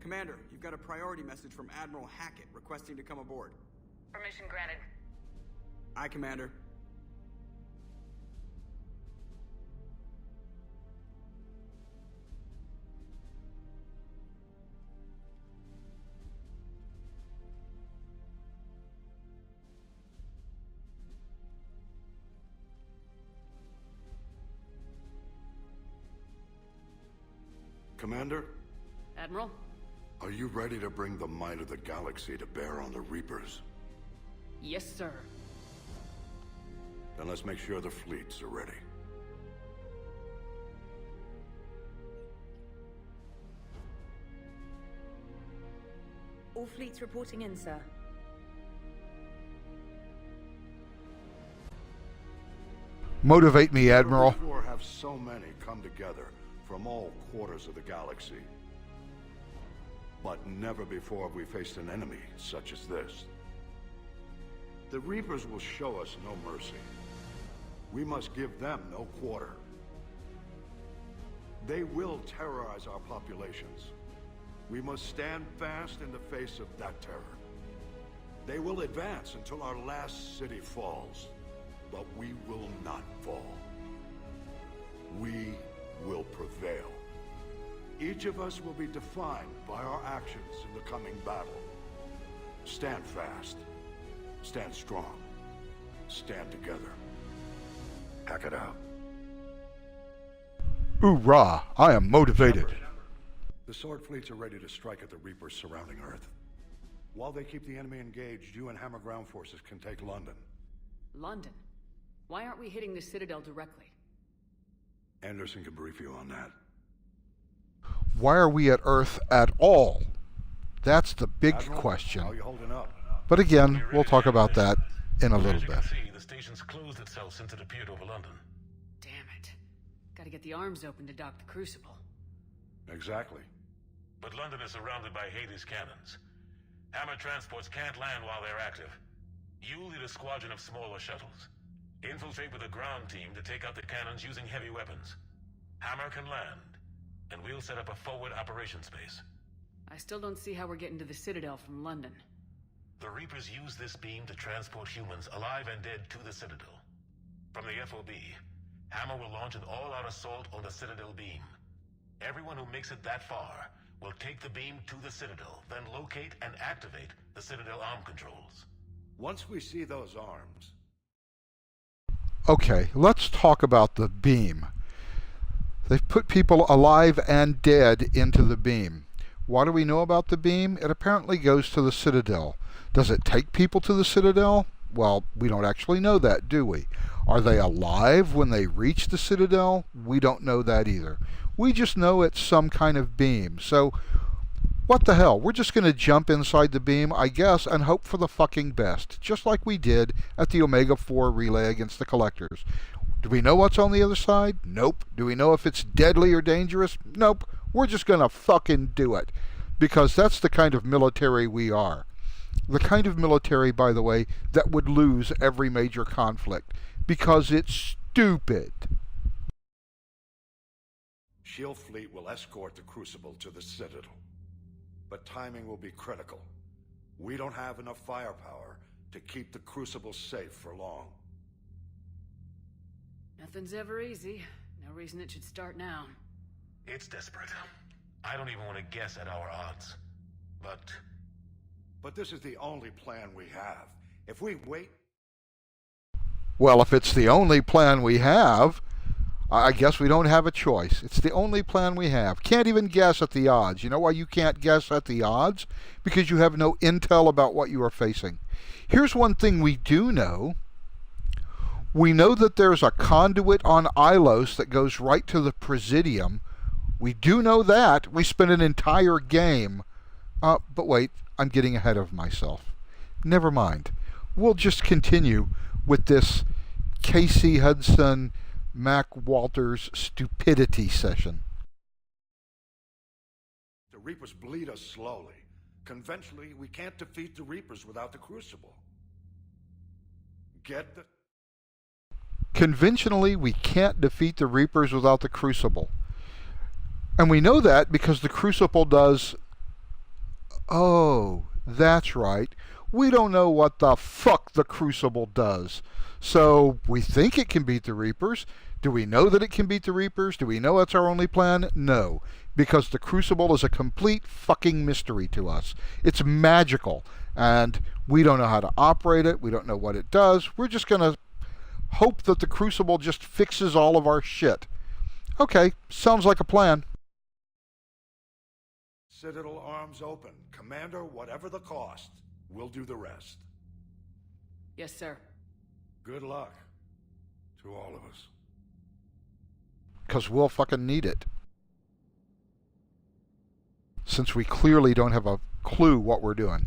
Commander, you've got a priority message from Admiral Hackett requesting to come aboard. Permission granted. Aye, Commander. Commander? Admiral? Are you ready to bring the might of the galaxy to bear on the Reapers? Yes, sir. Then let's make sure the fleets are ready. All fleets reporting in, sir. Motivate me, Admiral. Never before have so many come together from all quarters of the galaxy. But never before have we faced an enemy such as this. The Reapers will show us no mercy. We must give them no quarter. They will terrorize our populations. We must stand fast in the face of that terror. They will advance until our last city falls, but we will not fall. We will prevail. Each of us will be defined by our actions in the coming battle. Stand fast. Stand strong. Stand together. Hack it out. Hoorah! I am motivated. The Sword fleets are ready to strike at the Reapers surrounding Earth. While they keep the enemy engaged, you and Hammer ground forces can take London. London? Why aren't we hitting the Citadel directly? Anderson can brief you on that. Why are we at Earth at all? That's the big question. How are you holding up? But again, we'll talk about that in a little bit. See, the station's closed itself since it appeared over London. Damn it. Gotta get the arms open to dock the Crucible. Exactly. But London is surrounded by Hades cannons. Hammer transports can't land while they're active. You lead a squadron of smaller shuttles. Infiltrate with a ground team to take out the cannons using heavy weapons. Hammer can land, and we'll set up a forward operations base. I still don't see how we're getting to the Citadel from London. The Reapers use this beam to transport humans, alive and dead, to the Citadel. From the FOB, Hammer will launch an all-out assault on the Citadel beam. Everyone who makes it that far will take the beam to the Citadel, then locate and activate the Citadel arm controls. Once we see those arms... Okay, let's talk about the beam. They've put people alive and dead into the beam. What do we know about the beam? It apparently goes to the Citadel. Does it take people to the Citadel? Well, we don't actually know that, do we? Are they alive when they reach the Citadel? We don't know that either. We just know it's some kind of beam. So, what the hell? We're just going to jump inside the beam, I guess, and hope for the fucking best. Just like we did at the Omega-4 relay against the Collectors. Do we know what's on the other side? Nope. Do we know if it's deadly or dangerous? Nope. We're just going to fucking do it. Because that's the kind of military we are. The kind of military, by the way, that would lose every major conflict. Because it's stupid. Shield Fleet will escort the Crucible to the Citadel. But timing will be critical. We don't have enough firepower to keep the Crucible safe for long. Nothing's ever easy. No reason it should start now. It's desperate. I don't even want to guess at our odds. But this is the only plan we have. If we wait... Well, if it's the only plan we have, I guess we don't have a choice. It's the only plan we have. Can't even guess at the odds. You know why you can't guess at the odds? Because you have no intel about what you are facing. Here's one thing we do know. We know that there's a conduit on Ilos that goes right to the Presidium. We do know that. We spent an entire game. But wait, I'm getting ahead of myself. Never mind. We'll just continue with this Casey Hudson, Mac Walters stupidity session. The Reapers bleed us slowly. Conventionally, we can't defeat the Reapers without the Crucible. Get the... Conventionally, we can't defeat the Reapers without the Crucible. And we know that because the Crucible does... Oh, that's right. We don't know what the fuck the Crucible does. So, we think it can beat the Reapers. Do we know that it can beat the Reapers? Do we know that's our only plan? No. Because the Crucible is a complete fucking mystery to us. It's magical. And we don't know how to operate it. We don't know what it does. We're just going to hope that the Crucible just fixes all of our shit. Okay, sounds like a plan. Citadel arms open. Commander, whatever the cost, we'll do the rest. Yes, sir. Good luck to all of us. Because we'll fucking need it. Since we clearly don't have a clue what we're doing.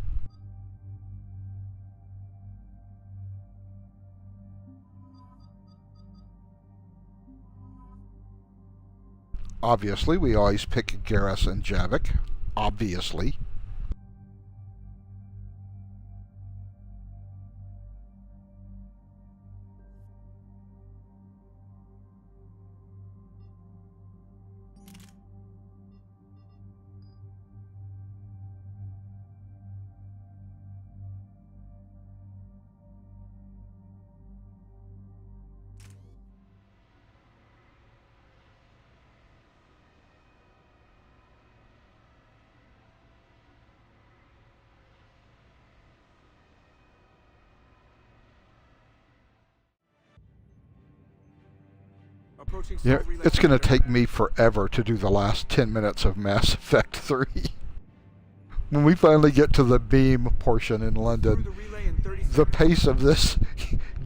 Obviously, we always pick Garrus and Javik. Obviously. Yeah, it's going to take me forever to do the last 10 minutes of Mass Effect 3. When we finally get to the beam portion in London, the pace of this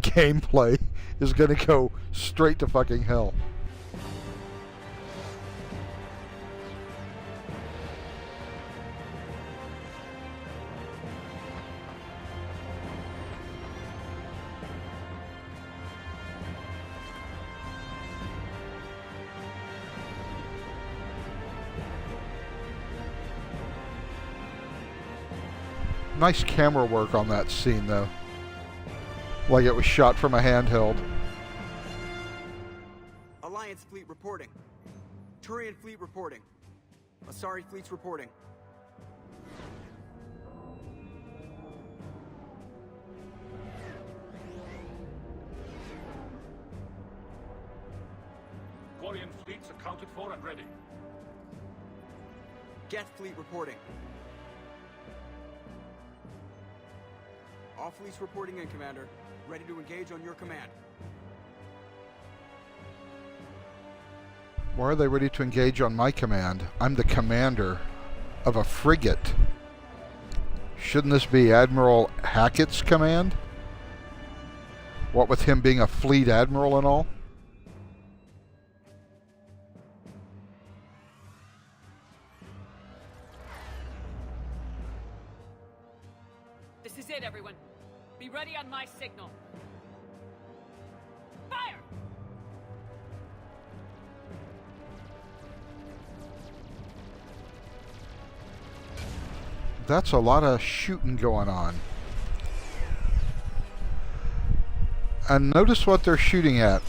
gameplay is going to go straight to fucking hell. Nice camera work on that scene, though. Like it was shot from a handheld. Alliance fleet reporting. Turian fleet reporting. Asari fleet's reporting. Quarian fleets accounted for and ready. Geth fleet reporting. All fleets reporting in, Commander. Ready to engage on your command. Why are they ready to engage on my command? I'm the commander of a frigate. Shouldn't this be Admiral Hackett's command? What with him being a fleet admiral and all? This is it, everyone. Be ready on my signal. Fire! That's a lot of shooting going on. And notice what they're shooting at.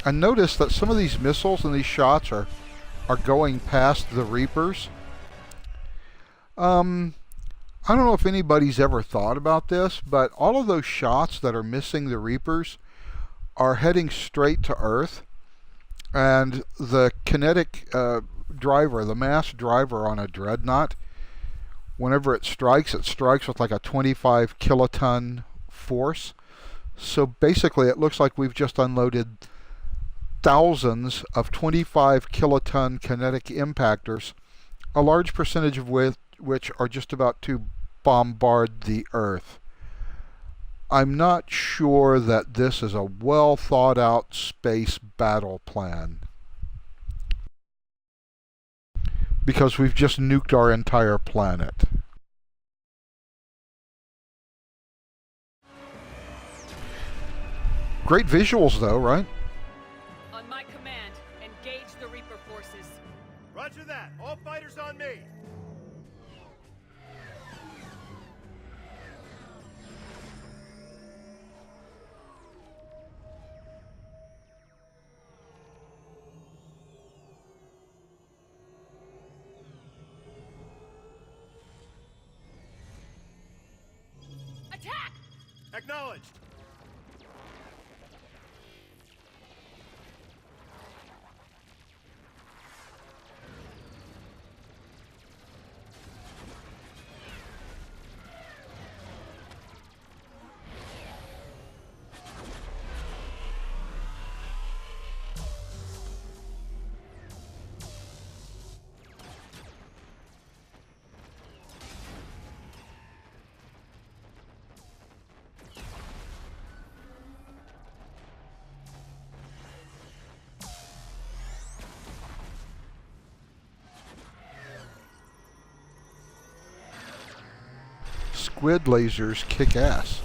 And notice that some of these missiles and these shots are going past the Reapers. I don't know if anybody's ever thought about this, but all of those shots that are missing the Reapers are heading straight to Earth. And the kinetic driver, the mass driver on a dreadnought, whenever it strikes with like a 25 kiloton force. So basically it looks like we've just unloaded thousands of 25 kiloton kinetic impactors, a large percentage of which are just about to bombard the Earth. I'm not sure that this is a well thought out space battle plan, because we've just nuked our entire planet. Great visuals though, right? On my command, engage the Reaper forces. Roger that. All fighters on me. Attack! Acknowledged. Squid lasers kick ass.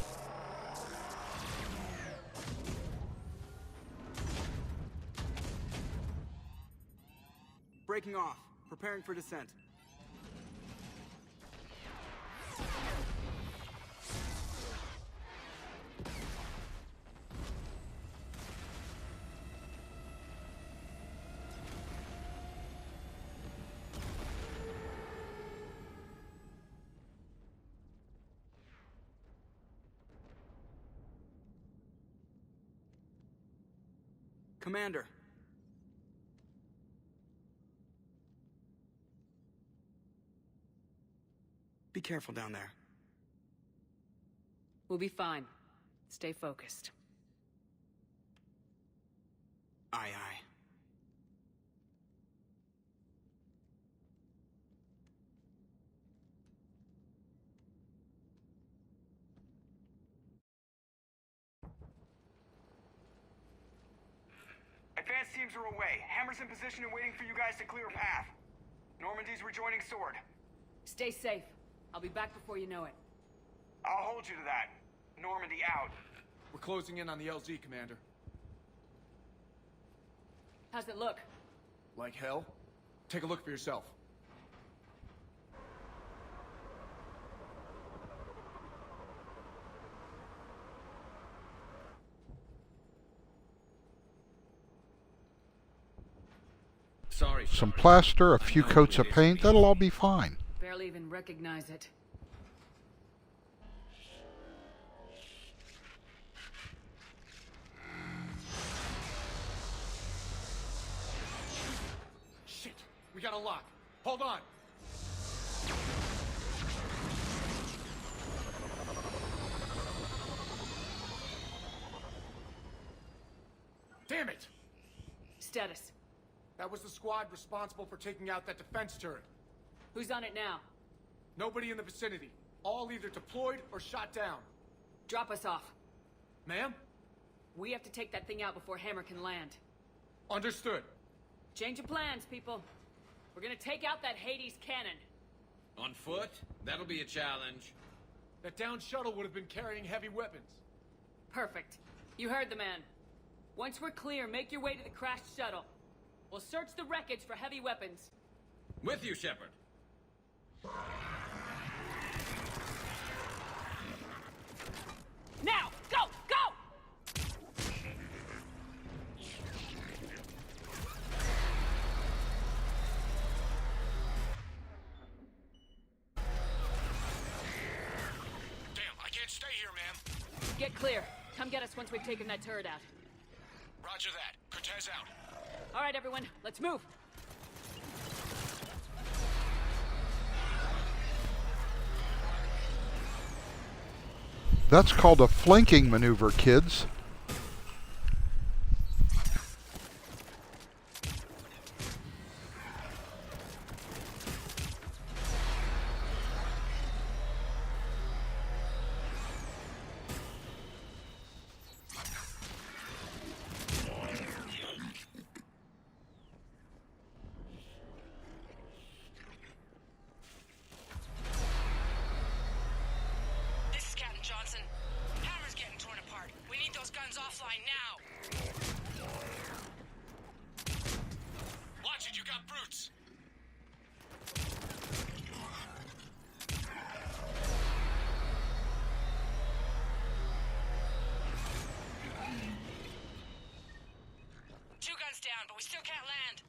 Breaking off. Preparing for descent. Commander. Be careful down there. We'll be fine. Stay focused. Aye, aye. Advanced teams are away. Hammer's in position and waiting for you guys to clear a path. Normandy's rejoining Sword. Stay safe. I'll be back before you know it. I'll hold you to that. Normandy out. We're closing in on the LZ, Commander. How's it look? Like hell? Take a look for yourself. Sorry, some plaster, a few coats of paint. That'll all be fine. Barely even recognize it. Shit! We got a lock. Hold on! Damn it! Status. That was the squad responsible for taking out that defense turret. Who's on it now? Nobody in the vicinity. All either deployed or shot down. Drop us off. Ma'am? We have to take that thing out before Hammer can land. Understood. Change of plans, people. We're gonna take out that Hades cannon. On foot? That'll be a challenge. That downed shuttle would have been carrying heavy weapons. Perfect. You heard the man. Once we're clear, make your way to the crashed shuttle. We'll search the wreckage for heavy weapons. With you, Shepard. Now! Go! Go! Damn, I can't stay here, ma'am. Get clear. Come get us once we've taken that turret out. Roger that. Cortez out. All right, everyone. Let's move. That's called a flanking maneuver, kids. This is Captain Johnson. Hammer's getting torn apart. We need those guns offline now. Watch it, you got brutes. Two guns down, but we still can't land.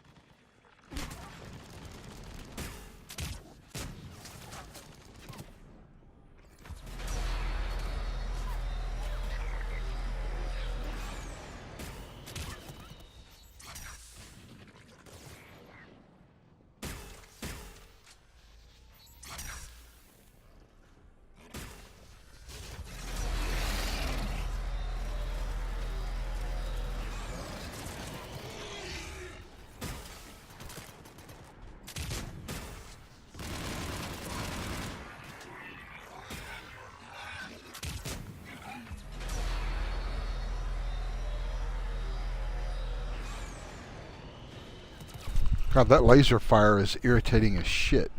God, that laser fire is irritating as shit.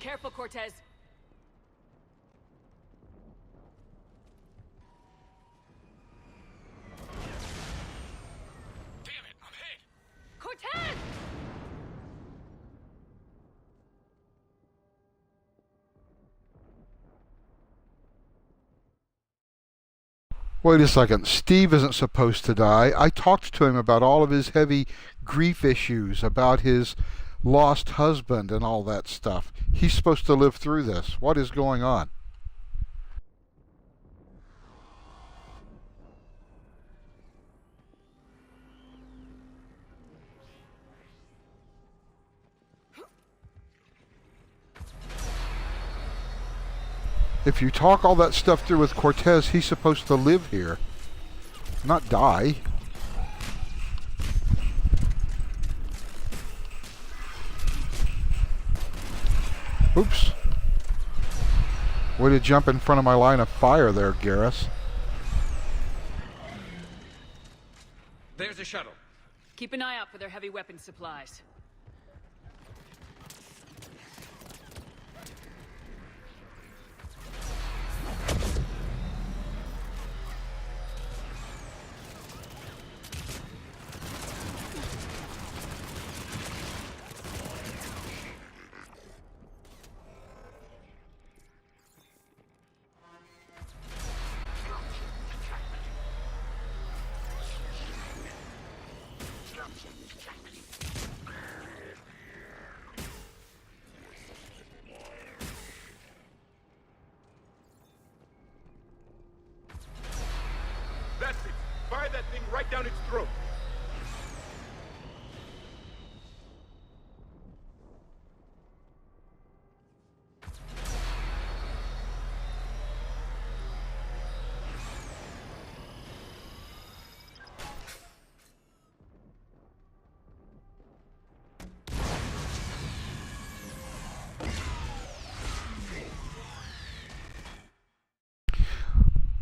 Careful, Cortez. Damn it, I'm hit. Cortez! Wait a second. Steve isn't supposed to die. I talked to him about all of his heavy grief issues, about his lost husband and all that stuff. He's supposed to live through this. What is going on? If you talk all that stuff through with Cortez, he's supposed to live here, not die. Oops. Way to jump in front of my line of fire there, Garrus. There's a shuttle. Keep an eye out for their heavy weapon supplies. That's it! Fire that thing right down its throat!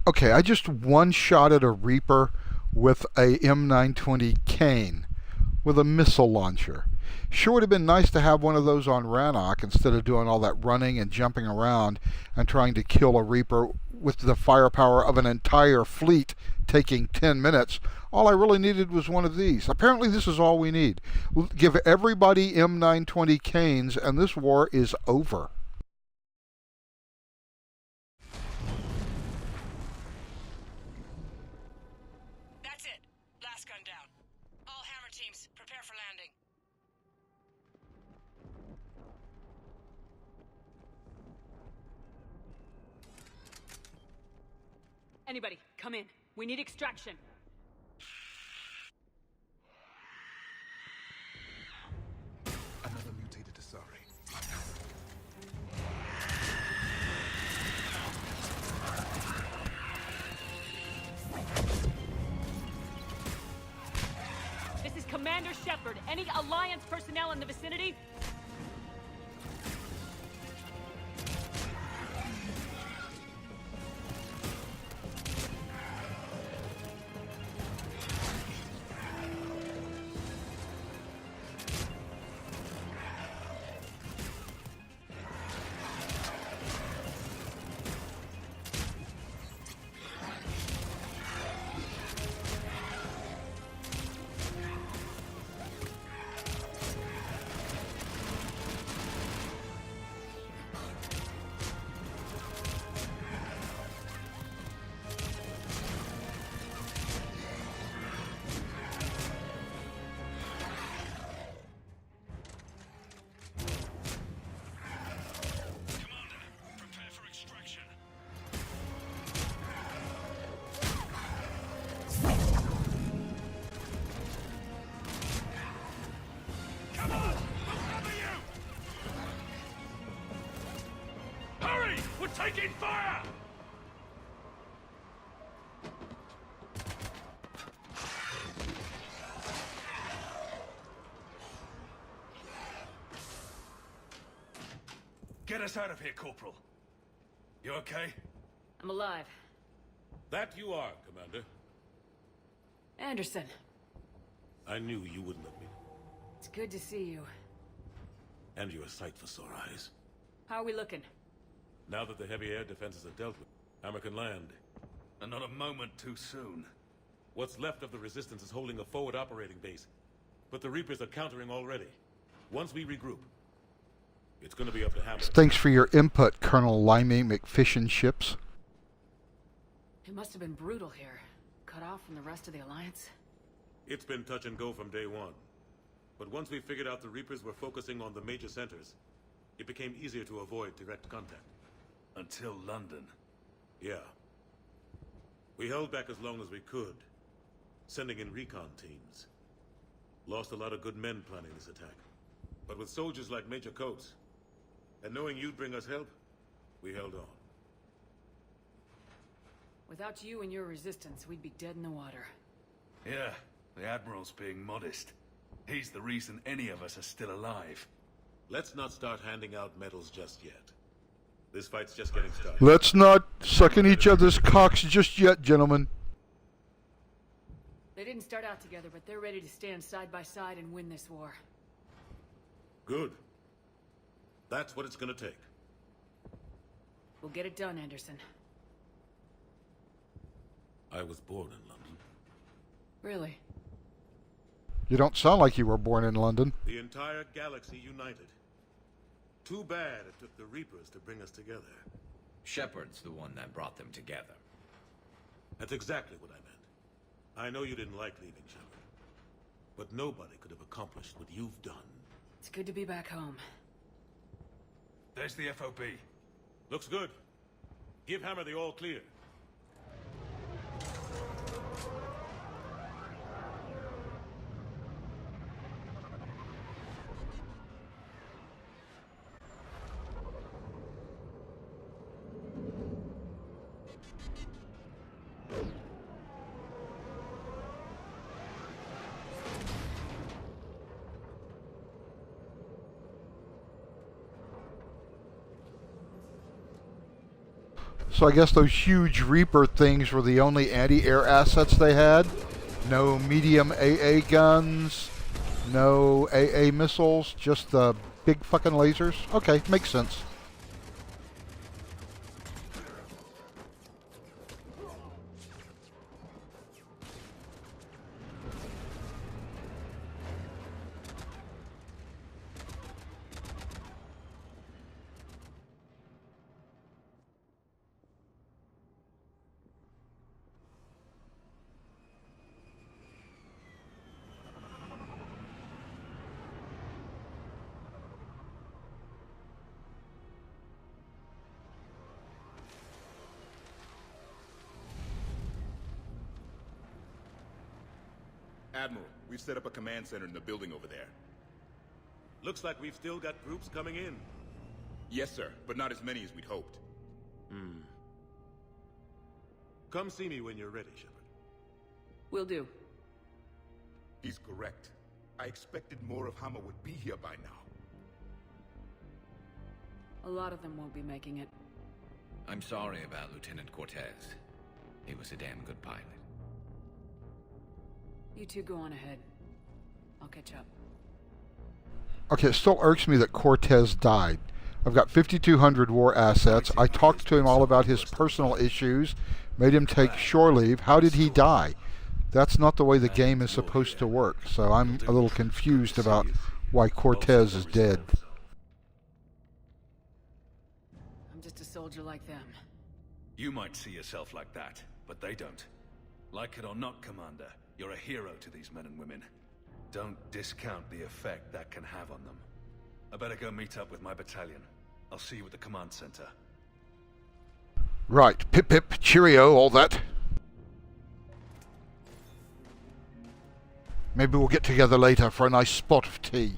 Okay, I just one-shotted a Reaper with a M920 Kane with a missile launcher. Sure would have been nice to have one of those on Rannoch instead of doing all that running and jumping around and trying to kill a Reaper with the firepower of an entire fleet taking 10 minutes. All I really needed was one of these. Apparently this is all we need. Give everybody M920 Kanes and this war is over. Anybody, come in. We need extraction. Another mutated Asari. This is Commander Shepard. Any Alliance personnel in the vicinity? Taking fire! Get us out of here, Corporal. You okay? I'm alive. That you are, Commander. Anderson. I knew you wouldn't let me. It's good to see you. And you're a sight for sore eyes. How are we looking? Now that the heavy air defenses are dealt with, Hammer can land. And not a moment too soon. What's left of the Resistance is holding a forward operating base. But the Reapers are countering already. Once we regroup, it's going to be up to Hammer. Thanks for your input, Colonel Limey McFishin Ships. It must have been brutal here. Cut off from the rest of the Alliance. It's been touch and go from day one. But once we figured out the Reapers were focusing on the major centers, it became easier to avoid direct contact. Until London. Yeah. We held back as long as we could, sending in recon teams. Lost a lot of good men planning this attack. But with soldiers like Major Coates, and knowing you'd bring us help, we held on. Without you and your resistance, we'd be dead in the water. Yeah, the Admiral's being modest. He's the reason any of us are still alive. Let's not start handing out medals just yet. This fight's just getting started. Let's not suck in each other's cocks just yet, gentlemen. They didn't start out together, but they're ready to stand side by side and win this war. Good. That's what it's gonna take. We'll get it done, Anderson. I was born in London. Really? You don't sound like you were born in London. The entire galaxy united. Too bad it took the Reapers to bring us together. Shepard's the one that brought them together. That's exactly what I meant. I know you didn't like leaving Shepard, but nobody could have accomplished what you've done. It's good to be back home. There's the FOB. Looks good. Give Hammer the all clear. So I guess those huge Reaper things were the only anti-air assets they had? No medium AA guns, no AA missiles, just the big fucking lasers? Okay, makes sense. Admiral, we've set up a command center in the building over there. Looks like we've still got groups coming in. Yes, sir, but not as many as we'd hoped. Come see me when you're ready, Shepard. Will do. He's correct. I expected more of Hammer would be here by now. A lot of them won't be making it. I'm sorry about Lieutenant Cortez. He was a damn good pilot. You two go on ahead. I'll catch up. Okay, it still irks me that Cortez died. I've got 5,200 war assets. I talked to him all about his personal issues, made him take shore leave. How did he die? That's not the way the game is supposed to work, so I'm a little confused about why Cortez is dead. I'm just a soldier like them. You might see yourself like that, but they don't. Like it or not, Commander, you're a hero to these men and women. Don't discount the effect that can have on them. I better go meet up with my battalion. I'll see you at the command center. Right, pip pip, cheerio, all that. Maybe we'll get together later for a nice spot of tea.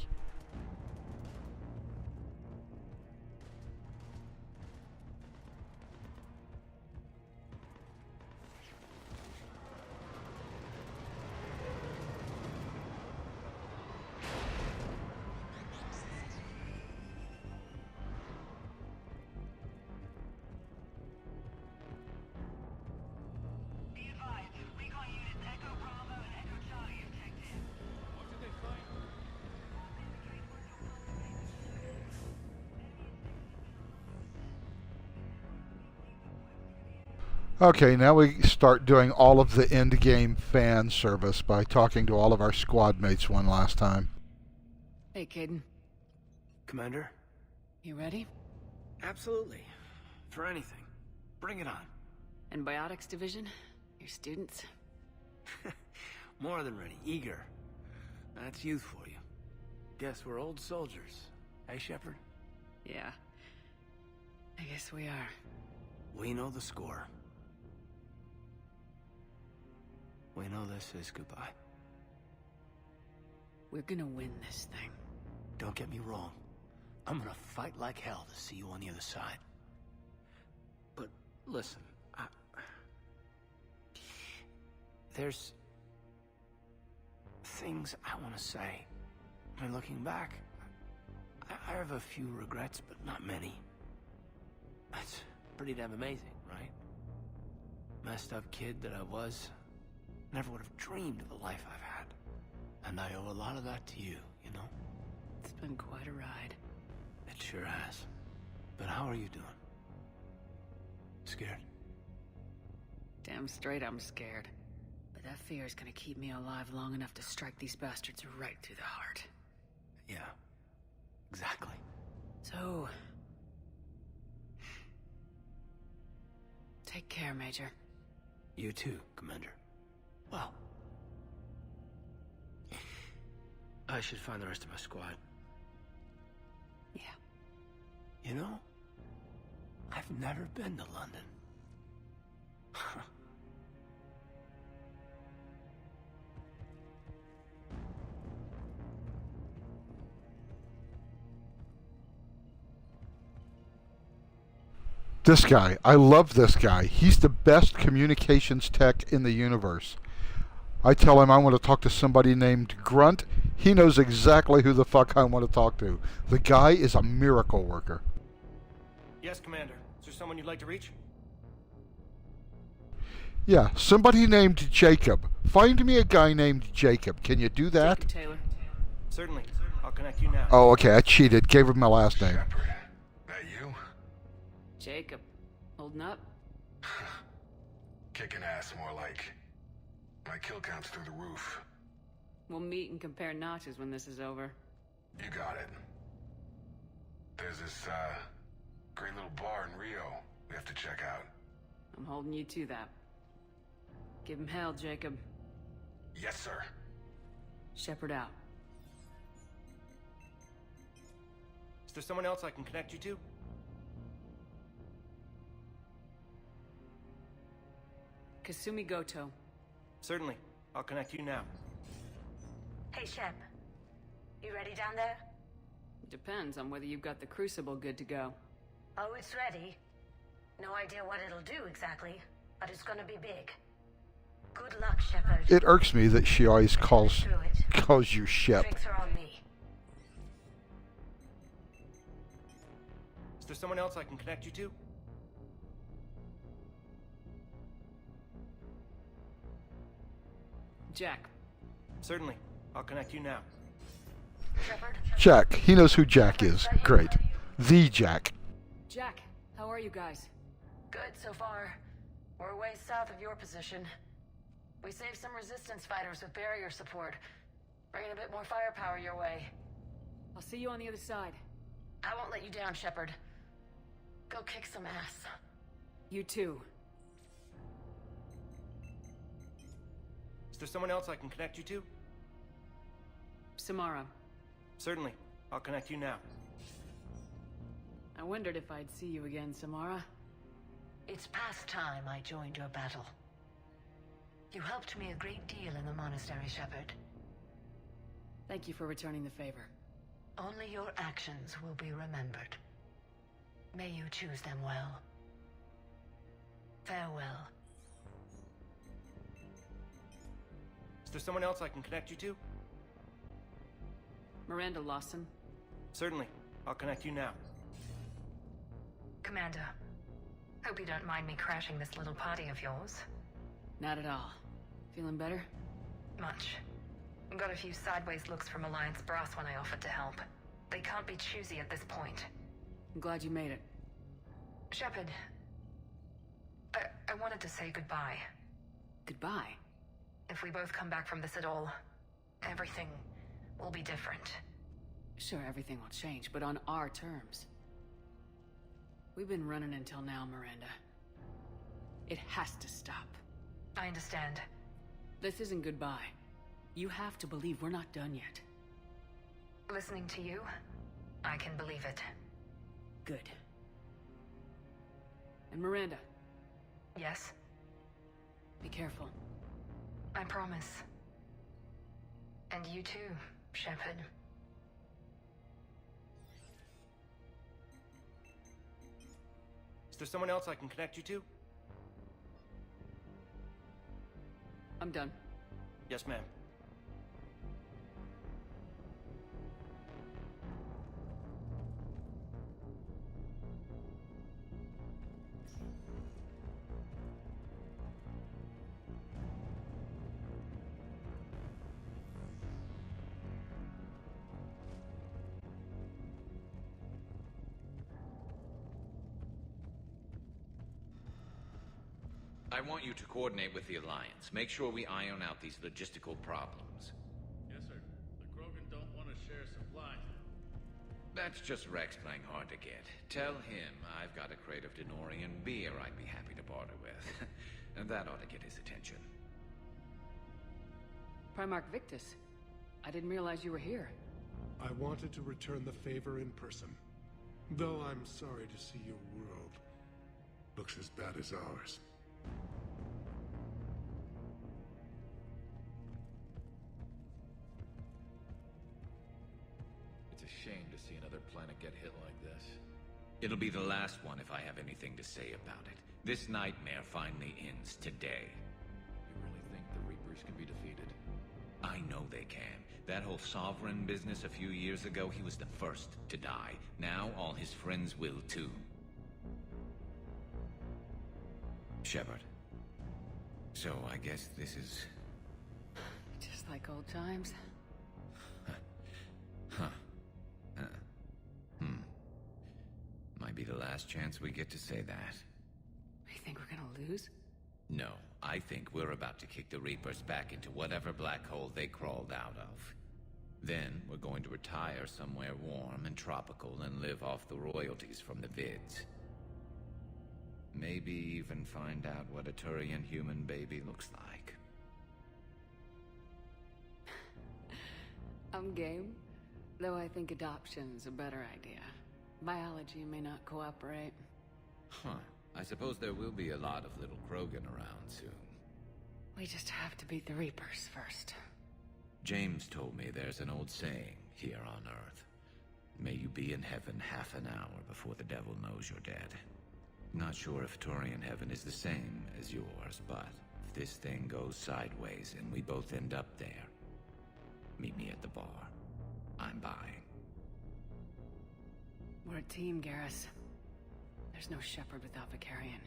Okay, now we start doing all of the end-game fan service by talking to all of our squad mates one last time. Hey, Caden. Commander? You ready? Absolutely. For anything. Bring it on. Antibiotics Division? Your students? More than ready. Eager. That's youth for you. Guess we're old soldiers. Hey, Shepard? Yeah. I guess we are. We know the score. We know this is goodbye. We're gonna win this thing. Don't get me wrong. I'm gonna fight like hell to see you on the other side. But listen, there's things I want to say. And looking back, I have a few regrets, but not many. That's pretty damn amazing, right? Messed up kid that I was, never would have dreamed of the life I've had. And I owe a lot of that to you, you know? It's been quite a ride. It sure has. But how are you doing? Scared? Damn straight I'm scared. But that fear is gonna keep me alive long enough to strike these bastards right through the heart. Yeah, exactly. So... take care, Major. You too, Commander. Well... I should find the rest of my squad. Yeah. You know, I've never been to London. This guy, I love this guy. He's the best communications tech in the universe. I tell him I want to talk to somebody named Grunt. He knows exactly who the fuck I want to talk to. The guy is a miracle worker. Yes, Commander. Is there someone you'd like to reach? Yeah, somebody named Jacob. Find me a guy named Jacob. Can you do that? Jacob Taylor. Certainly. I'll connect you now. Oh, okay, I cheated. Gave him my last name. That you? Jacob, holding up? Kicking ass, more like. My kill count's through the roof. We'll meet and compare notches when this is over. You got it. There's this, great little bar in Rio we have to check out. I'm holding you to that. Give him hell, Jacob. Yes, sir. Shepard out. Is there someone else I can connect you to? Kasumi Goto. Certainly. I'll connect you now. Hey, Shep. You ready down there? Depends on whether you've got the Crucible good to go. Oh, it's ready. No idea what it'll do exactly, but it's gonna be big. Good luck, Shepard. It irks me that she always calls you Shep. Drinks are on me. Is there someone else I can connect you to? Jack. Certainly. I'll connect you now. Shepard? Jack. He knows who Jack is. Great. The Jack. Jack, how are you guys? Good so far. We're way south of your position. We saved some resistance fighters with barrier support. Bringing a bit more firepower your way. I'll see you on the other side. I won't let you down, Shepard. Go kick some ass. You too. Is there someone else I can connect you to? Samara. Certainly. I'll connect you now. I wondered if I'd see you again, Samara. It's past time I joined your battle. You helped me a great deal in the monastery, Shepard. Thank you for returning the favor. Only your actions will be remembered. May you choose them well. Farewell. Is there someone else I can connect you to? Miranda Lawson. Certainly. I'll connect you now. Commander, hope you don't mind me crashing this little party of yours. Not at all. Feeling better? Much. Got a few sideways looks from Alliance brass when I offered to help. They can't be choosy at this point. I'm glad you made it. Shepard, I wanted to say goodbye. Goodbye? If we both come back from this at all, everything will be different. Sure, everything will change, but on our terms. We've been running until now, Miranda. It has to stop. I understand. This isn't goodbye. You have to believe we're not done yet. Listening to you, I can believe it. Good. And Miranda. Yes? Be careful. I promise. And you too, Shepard. Is there someone else I can connect you to? I'm done. Yes, ma'am. I want you to coordinate with the Alliance. Make sure we iron out these logistical problems. Yes, sir. The Krogan don't want to share supplies. That's just Rex playing hard to get. Tell him I've got a crate of Denorian beer I'd be happy to barter with. And that ought to get his attention. Primarch Victus, I didn't realize you were here. I wanted to return the favor in person. Though I'm sorry to see your world looks as bad as ours. It's a shame to see another planet get hit like this. It'll be the last one if I have anything to say about it. This nightmare finally ends today. You really think the Reapers can be defeated? I know they can. That whole Sovereign business a few years ago, he was the first to die. Now all his friends will too. Shepard. So I guess this is... Just like old times. Might be the last chance we get to say that. You think we're gonna lose? No, I think we're about to kick the Reapers back into whatever black hole they crawled out of. Then we're going to retire somewhere warm and tropical and live off the royalties from the vids. Maybe even find out what a Turian human baby looks like. I'm game, though I think adoption's a better idea. Biology may not cooperate. Huh. I suppose there will be a lot of little Krogan around soon. We just have to beat the Reapers first. James told me there's an old saying here on Earth. May you be in heaven half an hour before the devil knows you're dead. Not sure if Turian heaven is the same as yours, but if this thing goes sideways and we both end up there, meet me at the bar. I'm buying. We're a team, Garrus. There's no Shepard without Vicarian,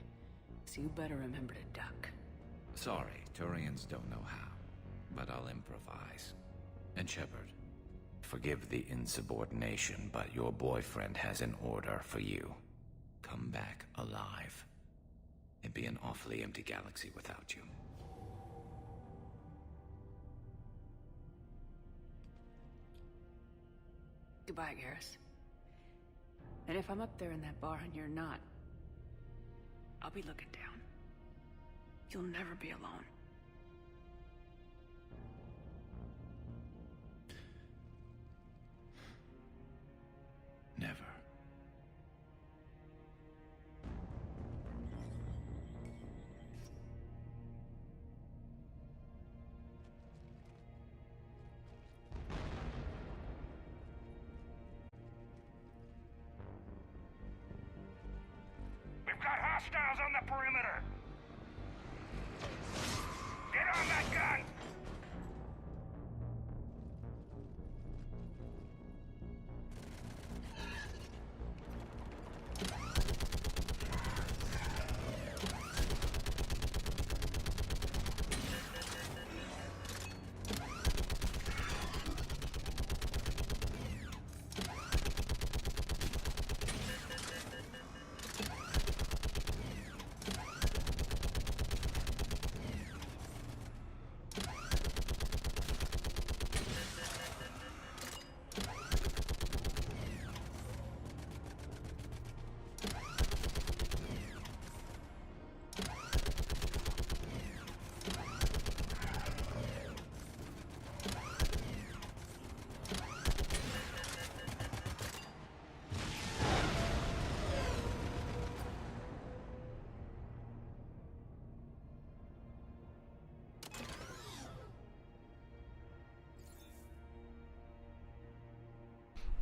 so you better remember to duck. Sorry, Turians don't know how, but I'll improvise. And Shepard, forgive the insubordination, but your boyfriend has an order for you. Come back alive. It'd be an awfully empty galaxy without you. Goodbye, Garrus. And if I'm up there in that bar and you're not, I'll be looking down. You'll never be alone. Never. We've got hostiles on the perimeter! Get on that gun!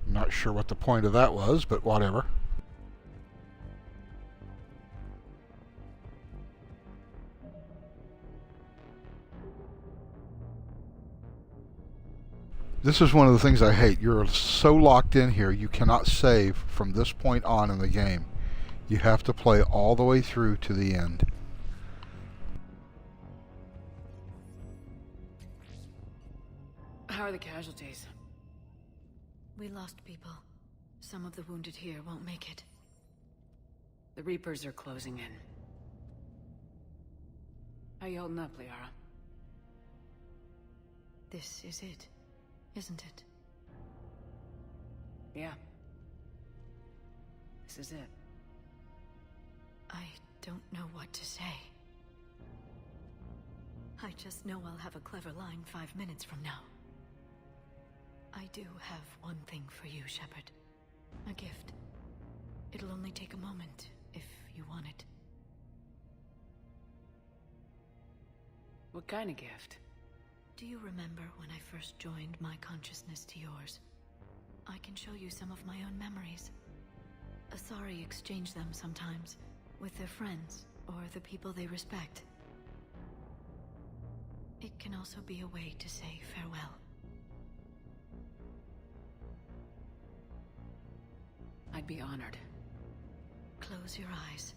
Not sure what the point of that was, but whatever. This is one of the things I hate. You're so locked in here, you cannot save from this point on in the game. You have to play all the way through to the end. How are the casualties? We lost people. Some of the wounded here won't make it. The Reapers are closing in. How you holding up, Liara? This is it, isn't it? Yeah. This is it. I don't know what to say. I just know I'll have a clever line 5 minutes from now. I do have one thing for you, Shepard. A gift. It'll only take a moment, if you want it. What kind of gift? Do you remember when I first joined my consciousness to yours? I can show you some of my own memories. Asari exchange them sometimes, with their friends, or the people they respect. It can also be a way to say farewell. I'd be honored. Close your eyes.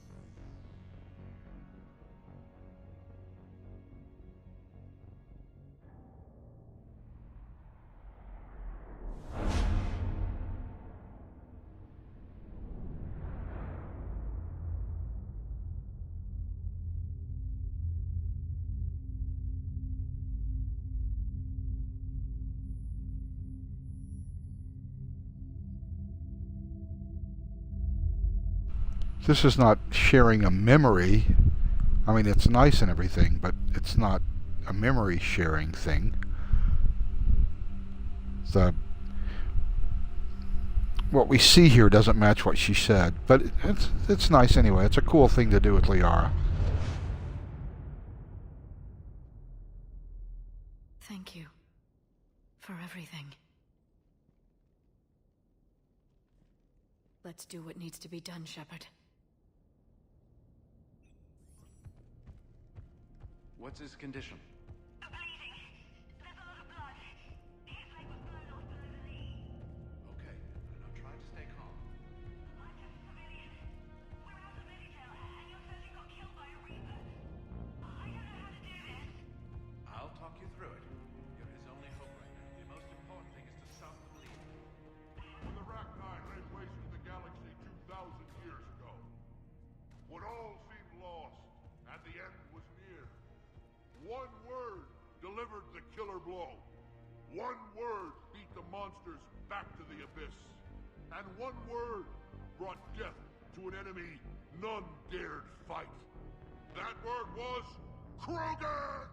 This is not sharing a memory. I mean, it's nice and everything, but it's not a memory sharing thing. What we see here doesn't match what she said, but it's nice anyway. It's a cool thing to do with Liara. Thank you for everything. Let's do what needs to be done, Shepard. What's his condition? Okay, now try to stay calm. I'll talk you through it. You're his only hope right now. The most important thing is to stop the bleeding. When the Rachni laid waste to the galaxy 2,000 years ago, when all seemed lost and the end was near, one word delivered the killer blow. One word beat the monsters back to the abyss. And one word brought death to an enemy none dared fight. That word was Krogan!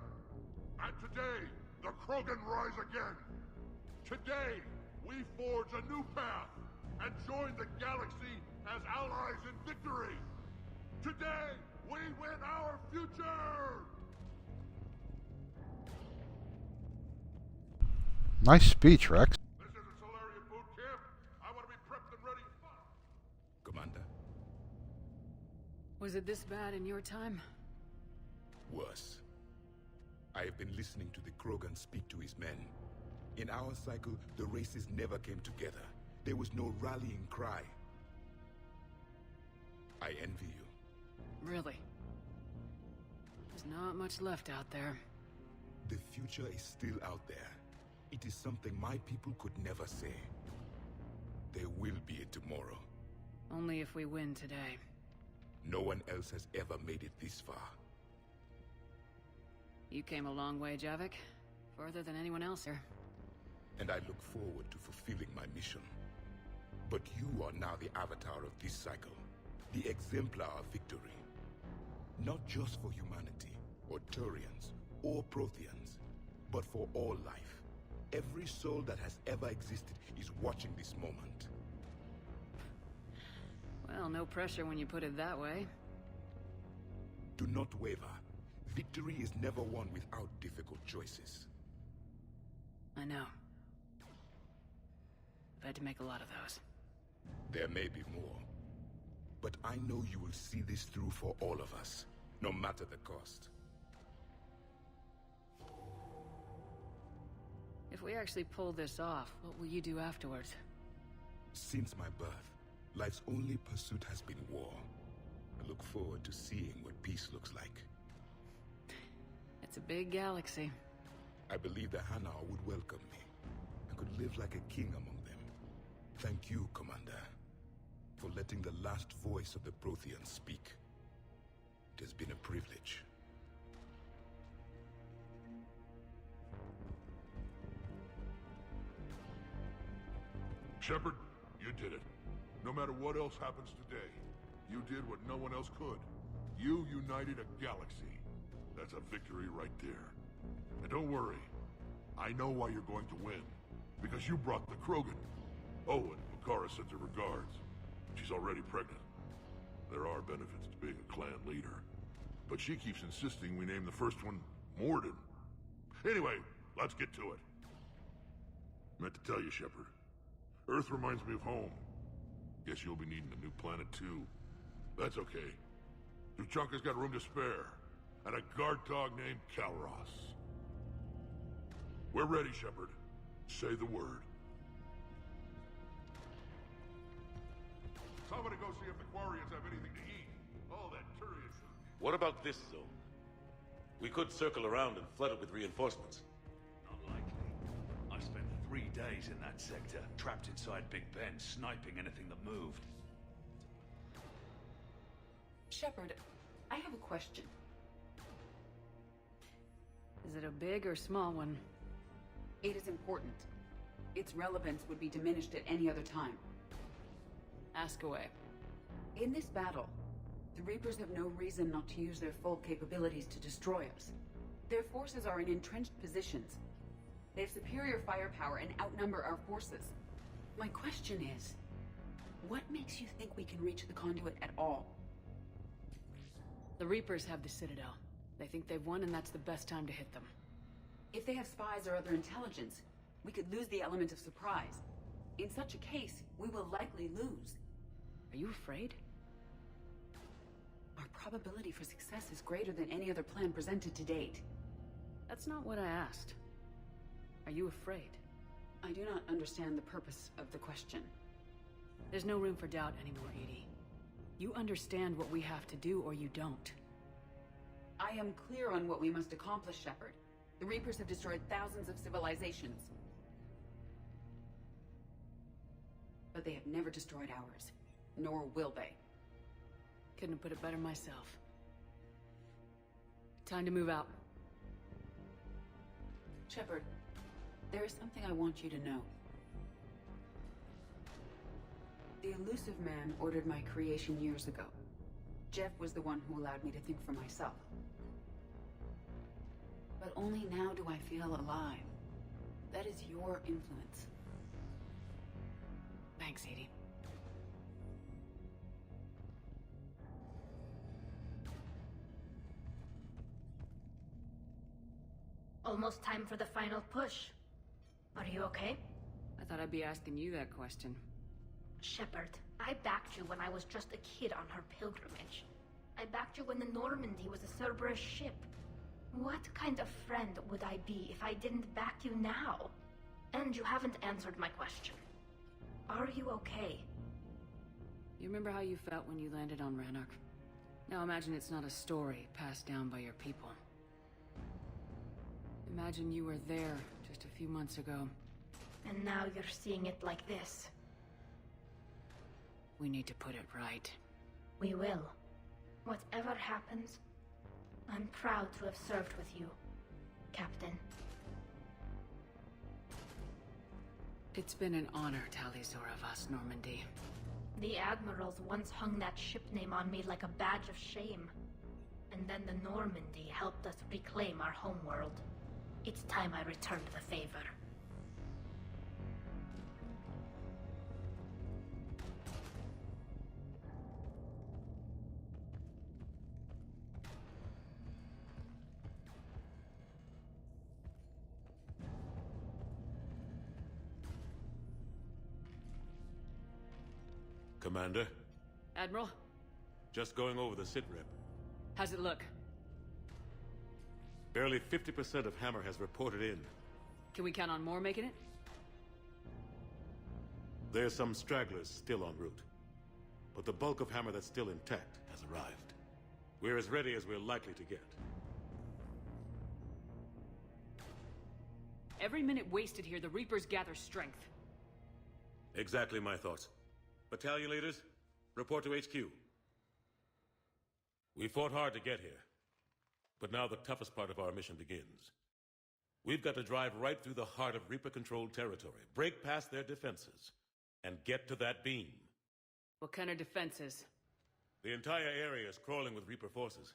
And today, the Krogan rise again. Today, we forge a new path and join the galaxy as allies in victory. Today, we win our future! Nice speech, Rex. This isn't Solarian boot camp. I want to be prepped and ready to fight. Commander? Was it this bad in your time? Worse. I have been listening to the Krogan speak to his men. In our cycle, the races never came together. There was no rallying cry. I envy you. Really? There's not much left out there. The future is still out there. It is something my people could never say. There will be a tomorrow. Only if we win today. No one else has ever made it this far. You came a long way, Javik. Further than anyone else here. And I look forward to fulfilling my mission. But you are now the avatar of this cycle. The exemplar of victory. Not just for humanity, or Turians, or Protheans, but for all life. Every soul that has ever existed is watching this moment. Well, no pressure when you put it that way. Do not waver. Victory is never won without difficult choices. I know. I've had to make a lot of those. There may be more. But I know you will see this through for all of us, no matter the cost. If we actually pull this off, what will you do afterwards? Since my birth, life's only pursuit has been war. I look forward to seeing what peace looks like. It's a big galaxy. I believe the Hanar would welcome me. I could live like a king among them. Thank you, Commander, for letting the last voice of the Protheans speak. It has been a privilege. Shepard, you did it. No matter what else happens today, you did what no one else could. You united a galaxy. That's a victory right there. And don't worry, I know why you're going to win. Because you brought the Krogan. Oh, and Makara sent her regards. She's already pregnant. There are benefits to being a clan leader. But she keeps insisting we name the first one Morden. Anyway, let's get to it. Meant to tell you, Shepard. Earth reminds me of home. Guess you'll be needing a new planet too. That's okay. Tuchanka's got room to spare. And a guard dog named Kalros. We're ready, Shepard. Say the word. Somebody go see if the Quarians have anything to eat. All that Turian. What about this zone? We could circle around and flood it with reinforcements. Not likely. I spent 3 days in that sector, trapped inside Big Ben, sniping anything that moved. Shepard, I have a question. Is it a big or small one? It is important. Its relevance would be diminished at any other time. Ask away. In this battle, the Reapers have no reason not to use their full capabilities to destroy us. Their forces are in entrenched positions. They have superior firepower and outnumber our forces. My question is, what makes you think we can reach the conduit at all? The Reapers have the Citadel. They think they've won, and that's the best time to hit them. If they have spies or other intelligence, we could lose the element of surprise. In such a case, we will likely lose. Are you afraid? Our probability for success is greater than any other plan presented to date. That's not what I asked. Are you afraid? I do not understand the purpose of the question. There's no room for doubt anymore, Edie. You understand what we have to do, or you don't. I am clear on what we must accomplish, Shepard. The Reapers have destroyed thousands of civilizations. But they have never destroyed ours. Nor will they. Couldn't have put it better myself. Time to move out. Shepard, there is something I want you to know. The Illusive Man ordered my creation years ago. Jeff was the one who allowed me to think for myself. But only now do I feel alive. That is your influence. Thanks, Edie. Almost time for the final push. Are you okay? I thought I'd be asking you that question. Shepard, I backed you when I was just a kid on her pilgrimage. I backed you when the Normandy was a Cerberus ship. What kind of friend would I be if I didn't back you now? And you haven't answered my question. Are you okay? You remember how you felt when you landed on Ranark? Now imagine it's not a story passed down by your people. Imagine you were there just a few months ago. And now you're seeing it like this. We need to put it right. We will. Whatever happens, I'm proud to have served with you, Captain. It's been an honor, Tali'Zor of Us, Normandy. The Admirals once hung that ship name on me like a badge of shame. And then the Normandy helped us reclaim our homeworld. It's time I returned the favor. Commander? Admiral? Just going over the sitrep. How's it look? Barely 50% of Hammer has reported in. Can we count on more making it? There's some stragglers still en route. But the bulk of Hammer that's still intact has arrived. We're as ready as we're likely to get. Every minute wasted here, the Reapers gather strength. Exactly my thoughts. Battalion leaders, report to HQ. We fought hard to get here. But now the toughest part of our mission begins. We've got to drive right through the heart of Reaper-controlled territory, break past their defenses, and get to that beam. What kind of defenses? The entire area is crawling with Reaper forces.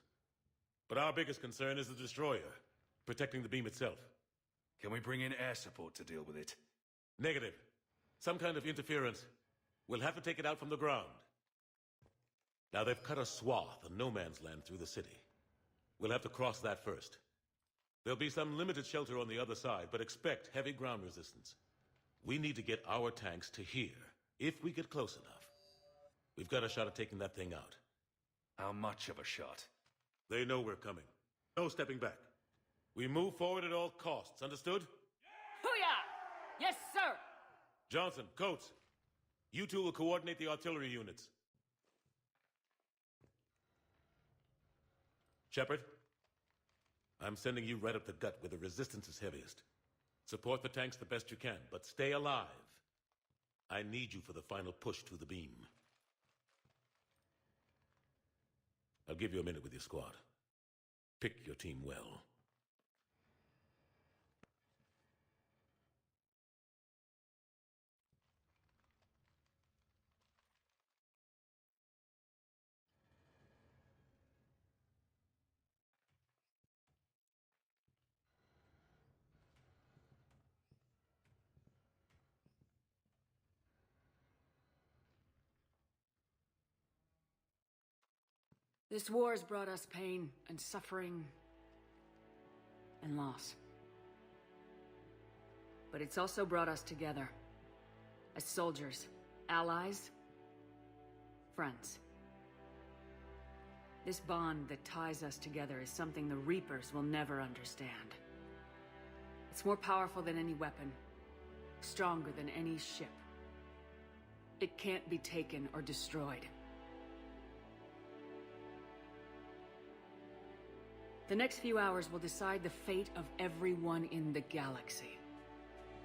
But our biggest concern is the destroyer, protecting the beam itself. Can we bring in air support to deal with it? Negative. Some kind of interference. We'll have to take it out from the ground. Now they've cut a swath of no man's land through the city. We'll have to cross that first. There'll be some limited shelter on the other side, but expect heavy ground resistance. We need to get our tanks to here, if we get close enough. We've got a shot at taking that thing out. How much of a shot? They know we're coming. No stepping back. We move forward at all costs, understood? Hoo-yah! Yes, sir! Johnson, Coates, you two will coordinate the artillery units. Shepard, I'm sending you right up the gut where the resistance is heaviest. Support the tanks the best you can, but stay alive. I need you for the final push to the beam. I'll give you a minute with your squad. Pick your team well. This war has brought us pain and suffering and loss. But it's also brought us together. As soldiers, allies, friends. This bond that ties us together is something the Reapers will never understand. It's more powerful than any weapon, stronger than any ship. It can't be taken or destroyed. The next few hours will decide the fate of everyone in the galaxy.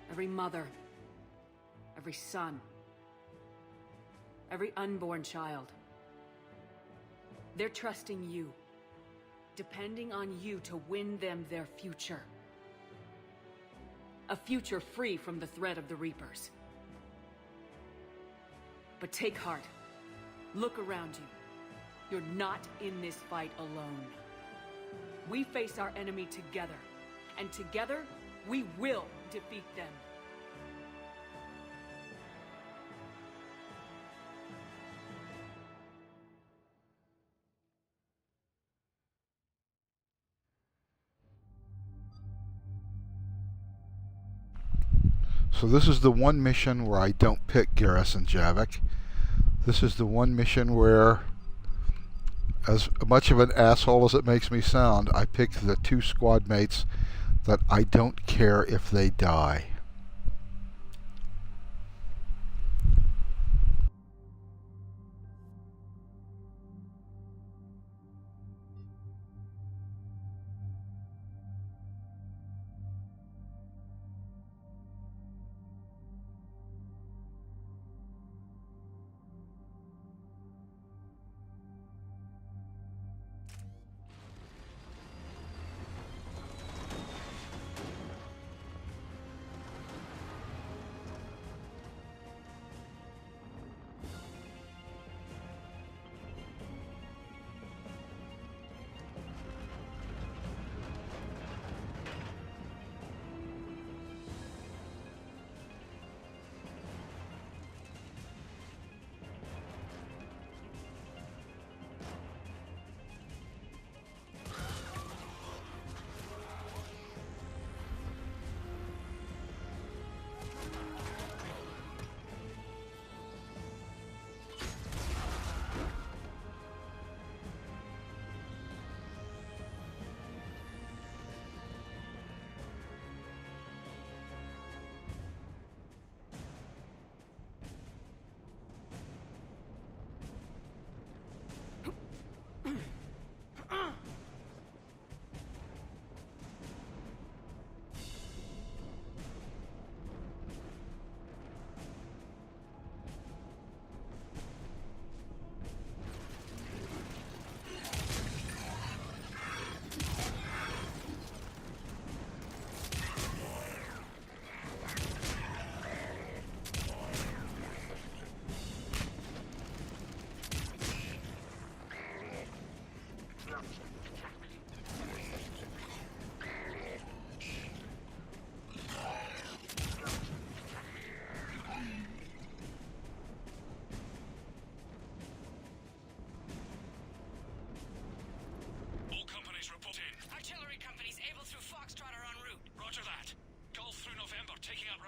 Every mother, every son, every unborn child. They're trusting you, depending on you to win them their future. A future free from the threat of the Reapers. But take heart. Look around you. You're not in this fight alone. We face our enemy together, and together, we will defeat them. So this is the one mission where I don't pick Garrison Javik. This is the one mission where, as much of an asshole as it makes me sound, I pick the two squad mates that I don't care if they die.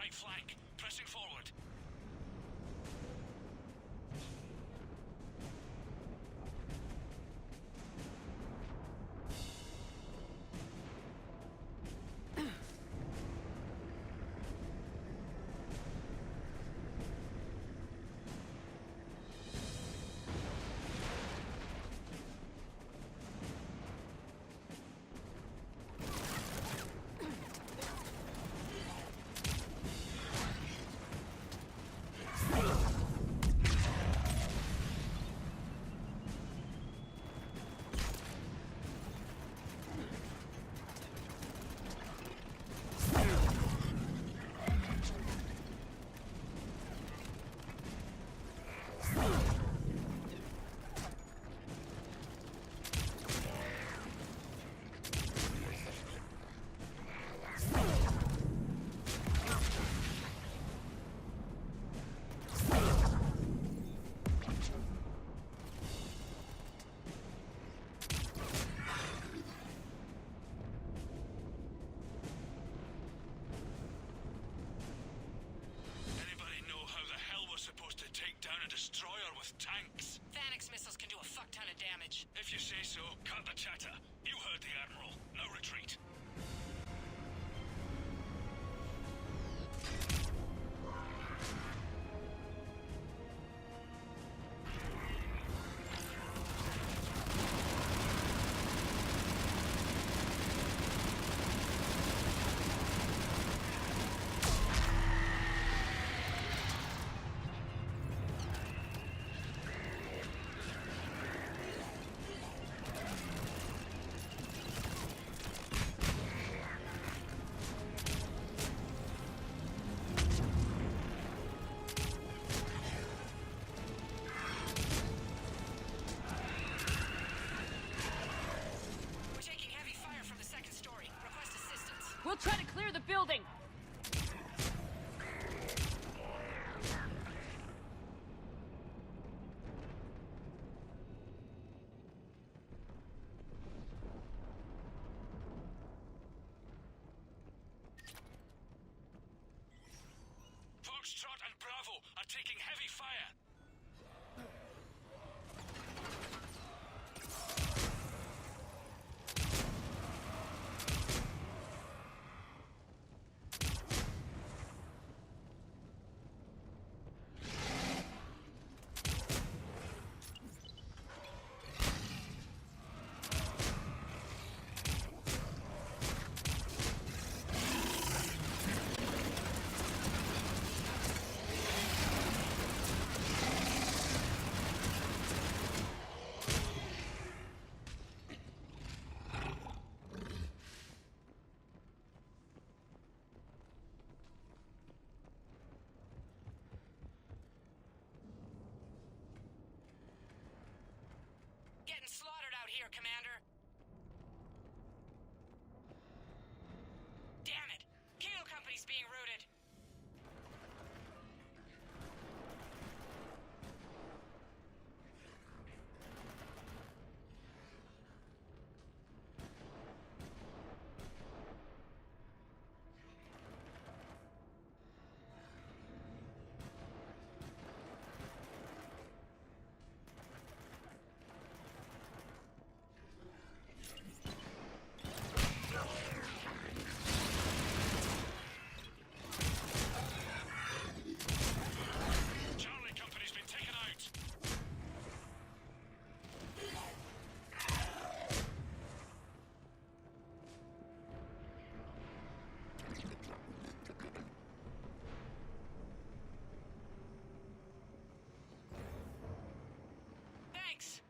right flank. Pressing forward. If you say so, cut the chatter. You heard the Admiral. No retreat. We'll try to clear the building! Foxtrot and Bravo are taking heavy fire. Getting slaughtered out here, Commander. Damn it! Kilo Company's being routed.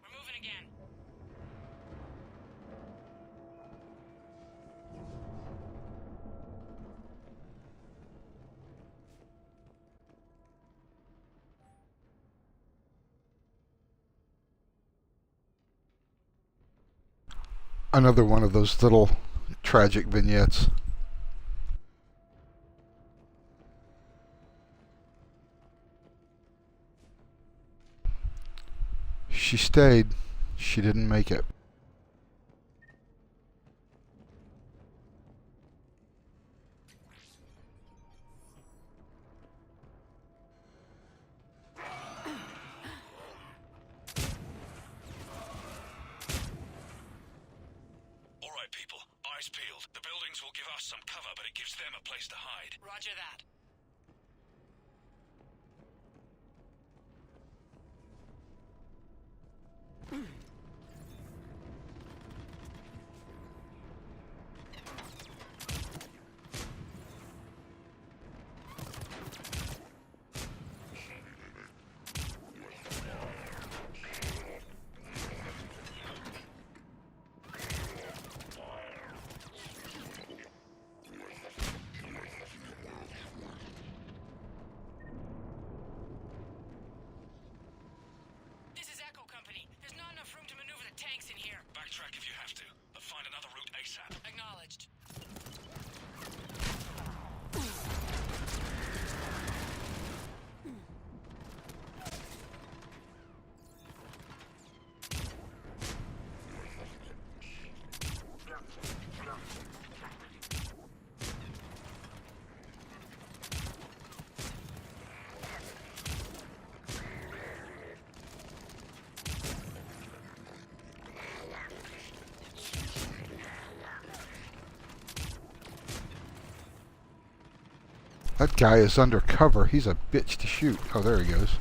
We're moving again. Another one of those little tragic vignettes. She stayed. She didn't make it. will give us some cover, but it gives them a place to hide. Roger that. Backtrack if you have to, but find another route ASAP. Acknowledged. That guy is undercover. He's a bitch to shoot. Oh, there he goes.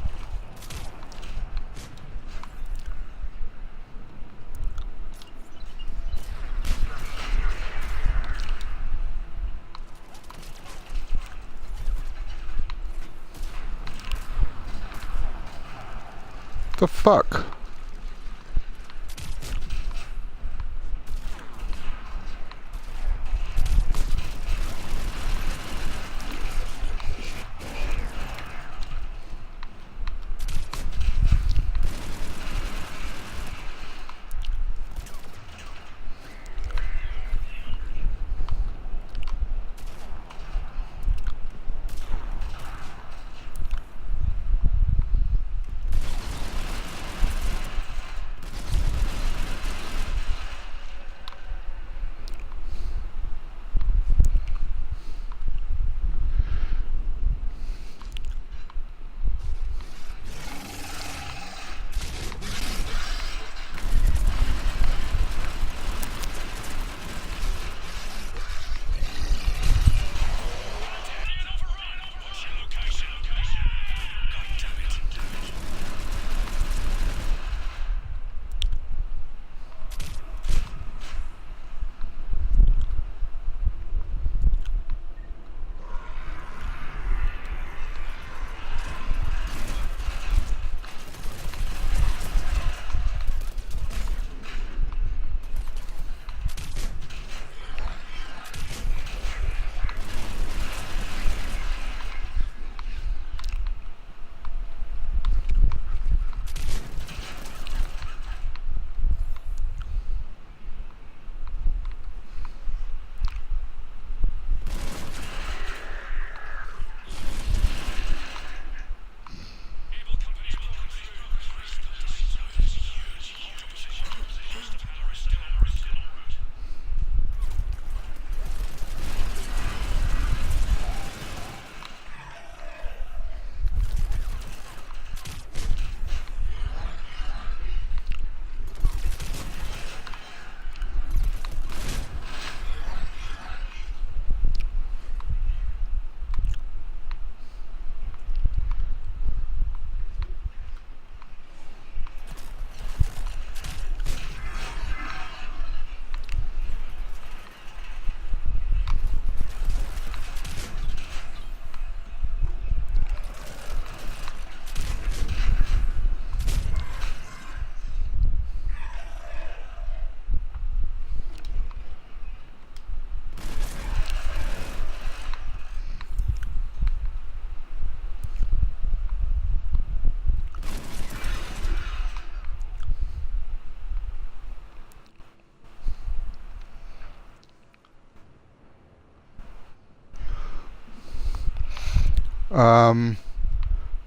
The fuck?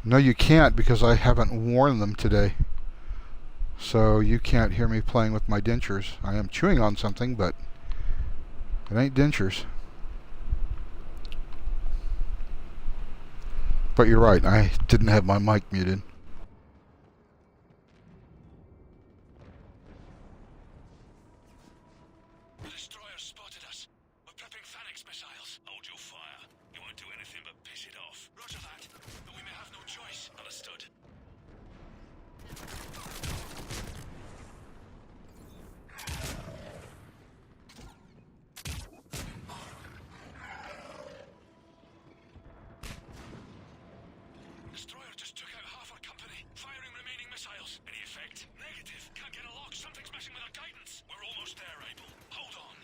No, you can't, because I haven't worn them today. So you can't hear me playing with my dentures. I am chewing on something, but it ain't dentures. But you're right, I didn't have my mic muted. The destroyer spotted us. We're prepping Destroyer just took out half our company, firing remaining missiles. Any effect? Negative. Can't get a lock. Something's messing with our guidance. We're almost there, Abel. Hold on.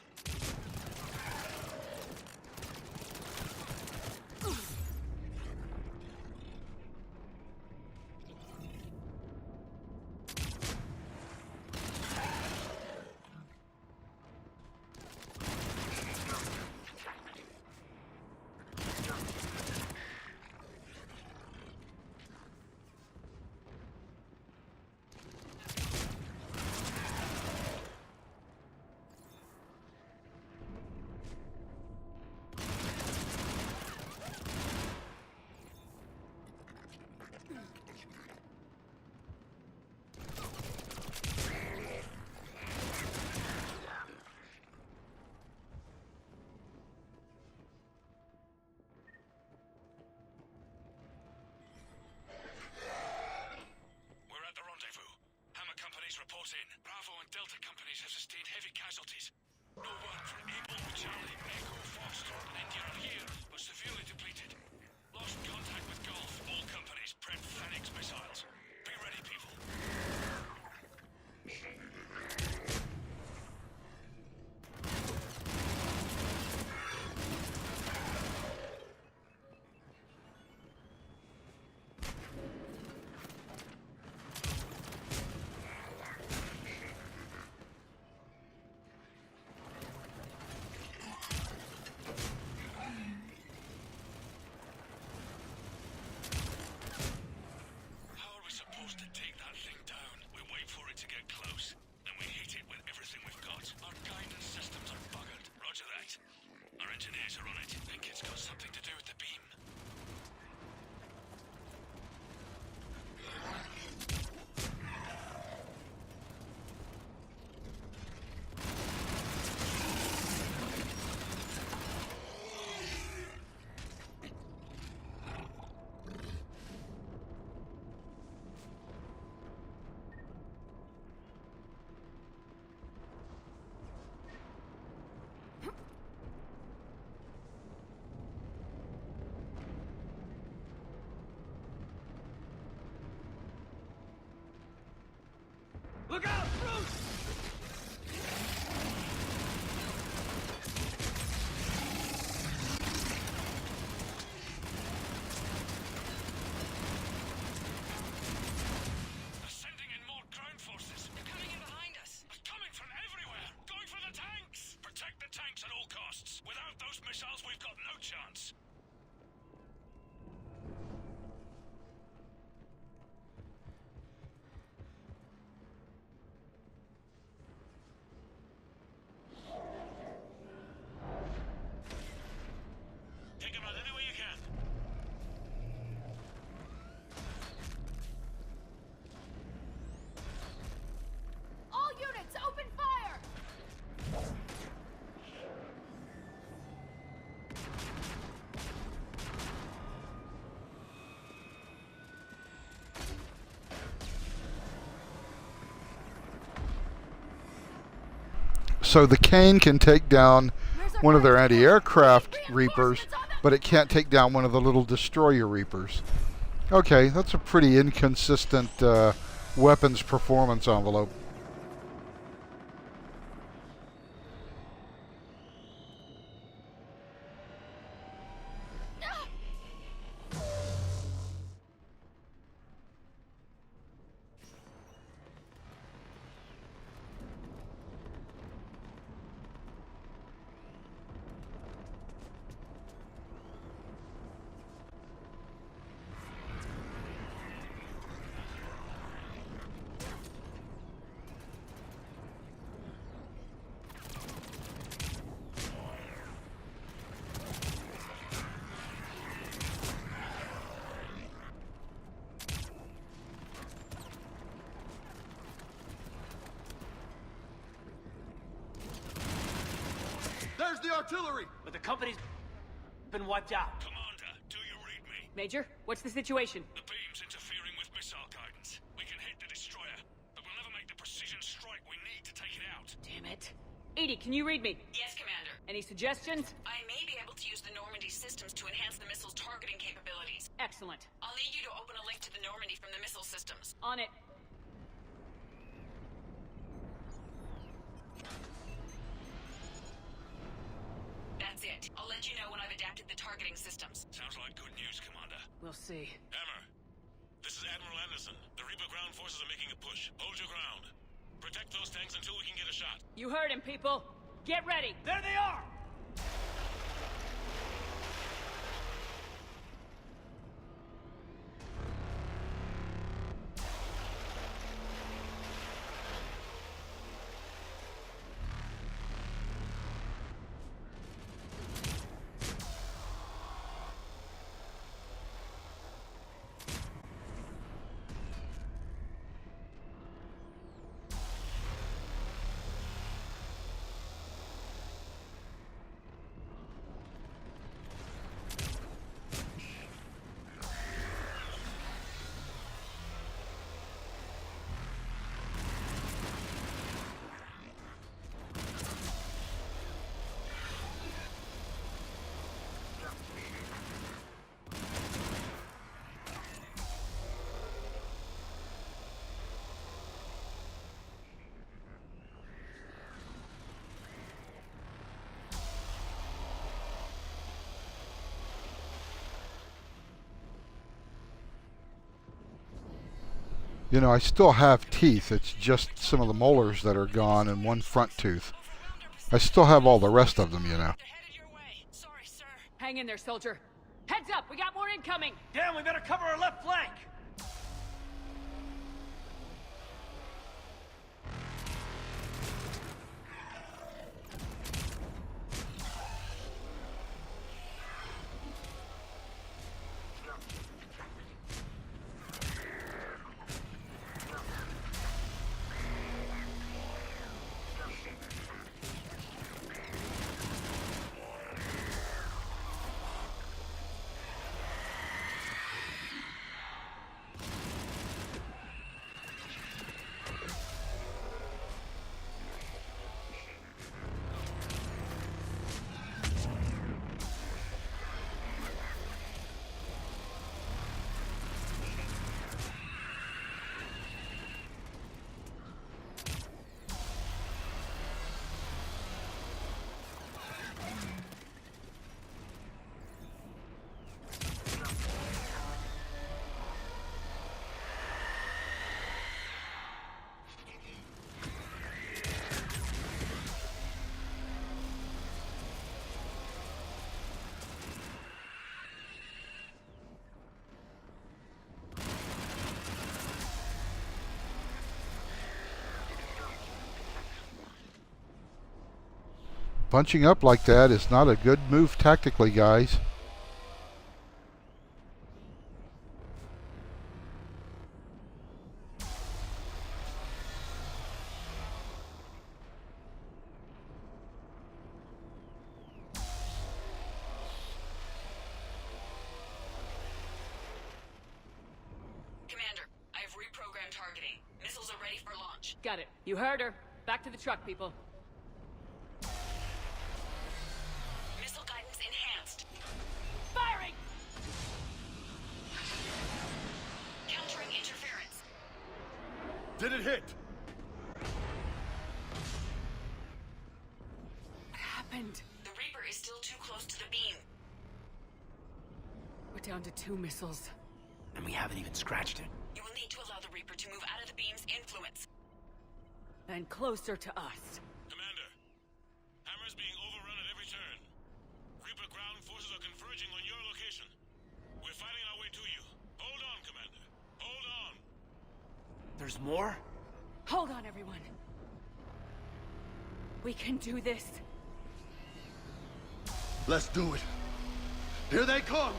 Report in. Bravo and Delta companies have sustained heavy casualties. No word from Able, Charlie, Echo, Foxtrot, and India are here, but severely depleted. Lost contact with Golf. All companies prep Phoenix missiles. Be ready, people. Look out, Bruce! So the Cane can take down one of their anti-aircraft Reapers, but it can't take down one of the little destroyer Reapers. Okay, that's a pretty inconsistent weapons performance envelope. There's the artillery! But the company's been wiped out. Commander, do you read me? Major, what's the situation? The beam's interfering with missile guidance. We can hit the destroyer, but we'll never make the precision strike we need to take it out. Damn it. Edie, can you read me? Yes, Commander. Any suggestions? I may be able to use the Normandy systems to enhance the missile's targeting capabilities. Excellent. I'll need you to open a link to the Normandy from the missile systems. On it. That's it. I'll let you know when I've adapted the targeting systems. Sounds like good news, Commander. We'll see. Hammer, this is Admiral Anderson. The Reaper ground forces are making a push. Hold your ground. Protect those tanks until we can get a shot. You heard him, people. Get ready. There they are! You know, I still have teeth. It's just some of the molars that are gone and one front tooth. I still have all the rest of them, you know. Hang in there, soldier. Heads up, we got more incoming. Damn, we better cover our left flank. Bunching up like that is not a good move tactically, guys. Commander, I have reprogrammed targeting. Missiles are ready for launch. Got it. You heard her. Back to the truck, people. Missile guidance enhanced. Firing! Countering interference. Did it hit? What happened? The Reaper is still too close to the beam. We're down to 2 missiles. And we haven't even scratched it. You will need to allow the Reaper to move out of the beam's influence. And closer to us. Commander, Hammer's being overrun at every turn. Reaper ground forces are converging on your location. We're fighting our way to you. Hold on, Commander. Hold on. There's more? Hold on, everyone. We can do this. Let's do it. Here they come!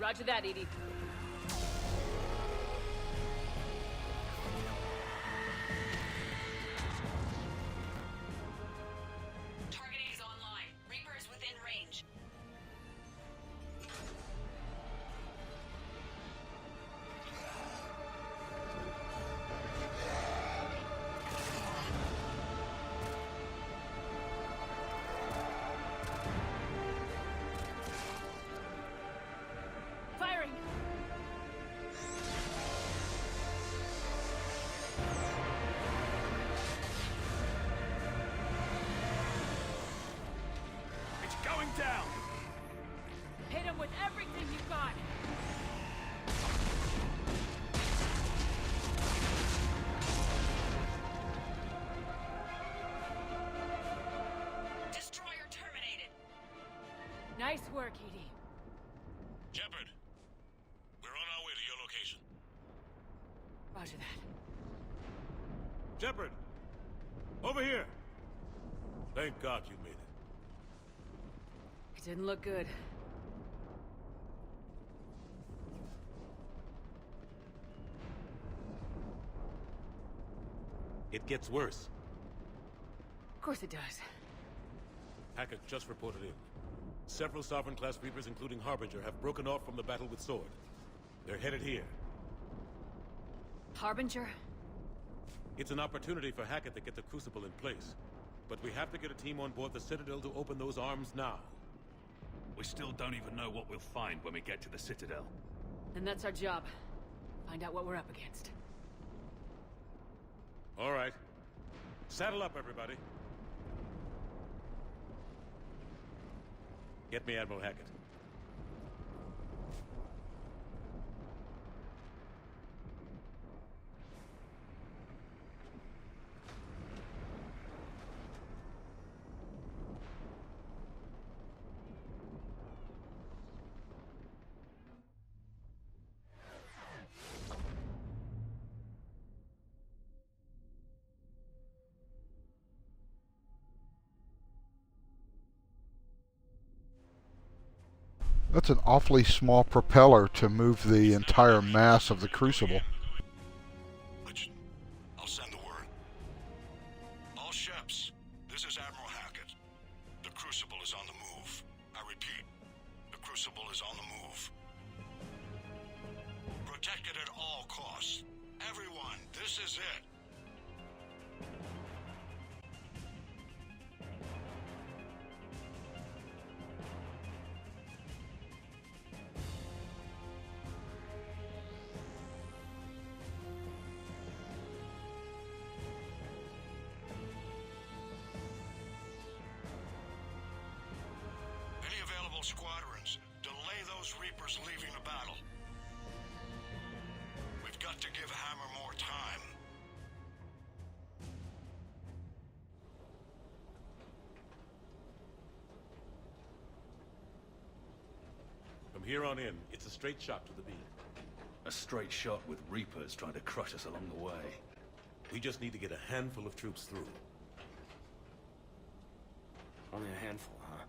Roger that, Edie. Targeting is online. Reaper is within range. Firing! It's going down! Hit him with everything you got! Destroyer terminated. Nice work, Edie. Shepard, we're on our way to your location. Roger that. Shepard! Over here! Thank God you made it. It didn't look good. It gets worse. Of course it does. Hackett just reported in. Several Sovereign-class Reapers, including Harbinger, have broken off from the battle with Sword. They're headed here. Harbinger? It's an opportunity for Hackett to get the Crucible in place. But we have to get a team on board the Citadel to open those arms now. We still don't even know what we'll find when we get to the Citadel. And that's our job. Find out what we're up against. All right. Saddle up, everybody. Get me Admiral Hackett. That's an awfully small propeller to move the entire mass of the Crucible. I'll send the word. All ships, this is Admiral Hackett. The Crucible is on the move. I repeat, the Crucible is on the move. Protect it at all costs. Everyone, this is it. Squadrons, delay those Reapers leaving the battle. We've got to give Hammer more time. From here on in, it's a straight shot to the beam. A straight shot with Reapers trying to crush us along the way. We just need to get a handful of troops through. Only a handful, huh?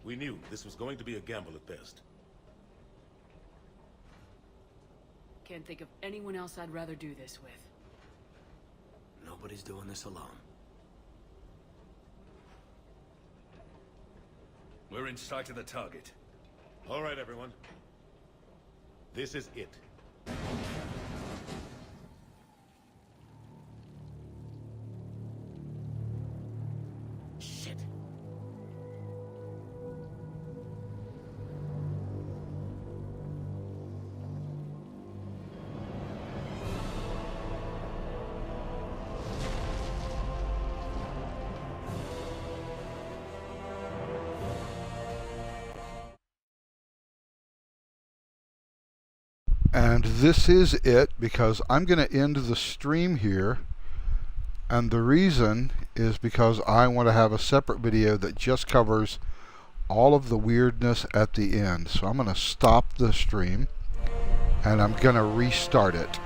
We knew this was going to be a gamble at best. Can't think of anyone else I'd rather do this with. Nobody's doing this alone. We're in sight of the target. All right, everyone. This is it. Shit. And this is it, because I'm going to end the stream here, and the reason is because I want to have a separate video that just covers all of the weirdness at the end. So I'm going to stop the stream and I'm going to restart it.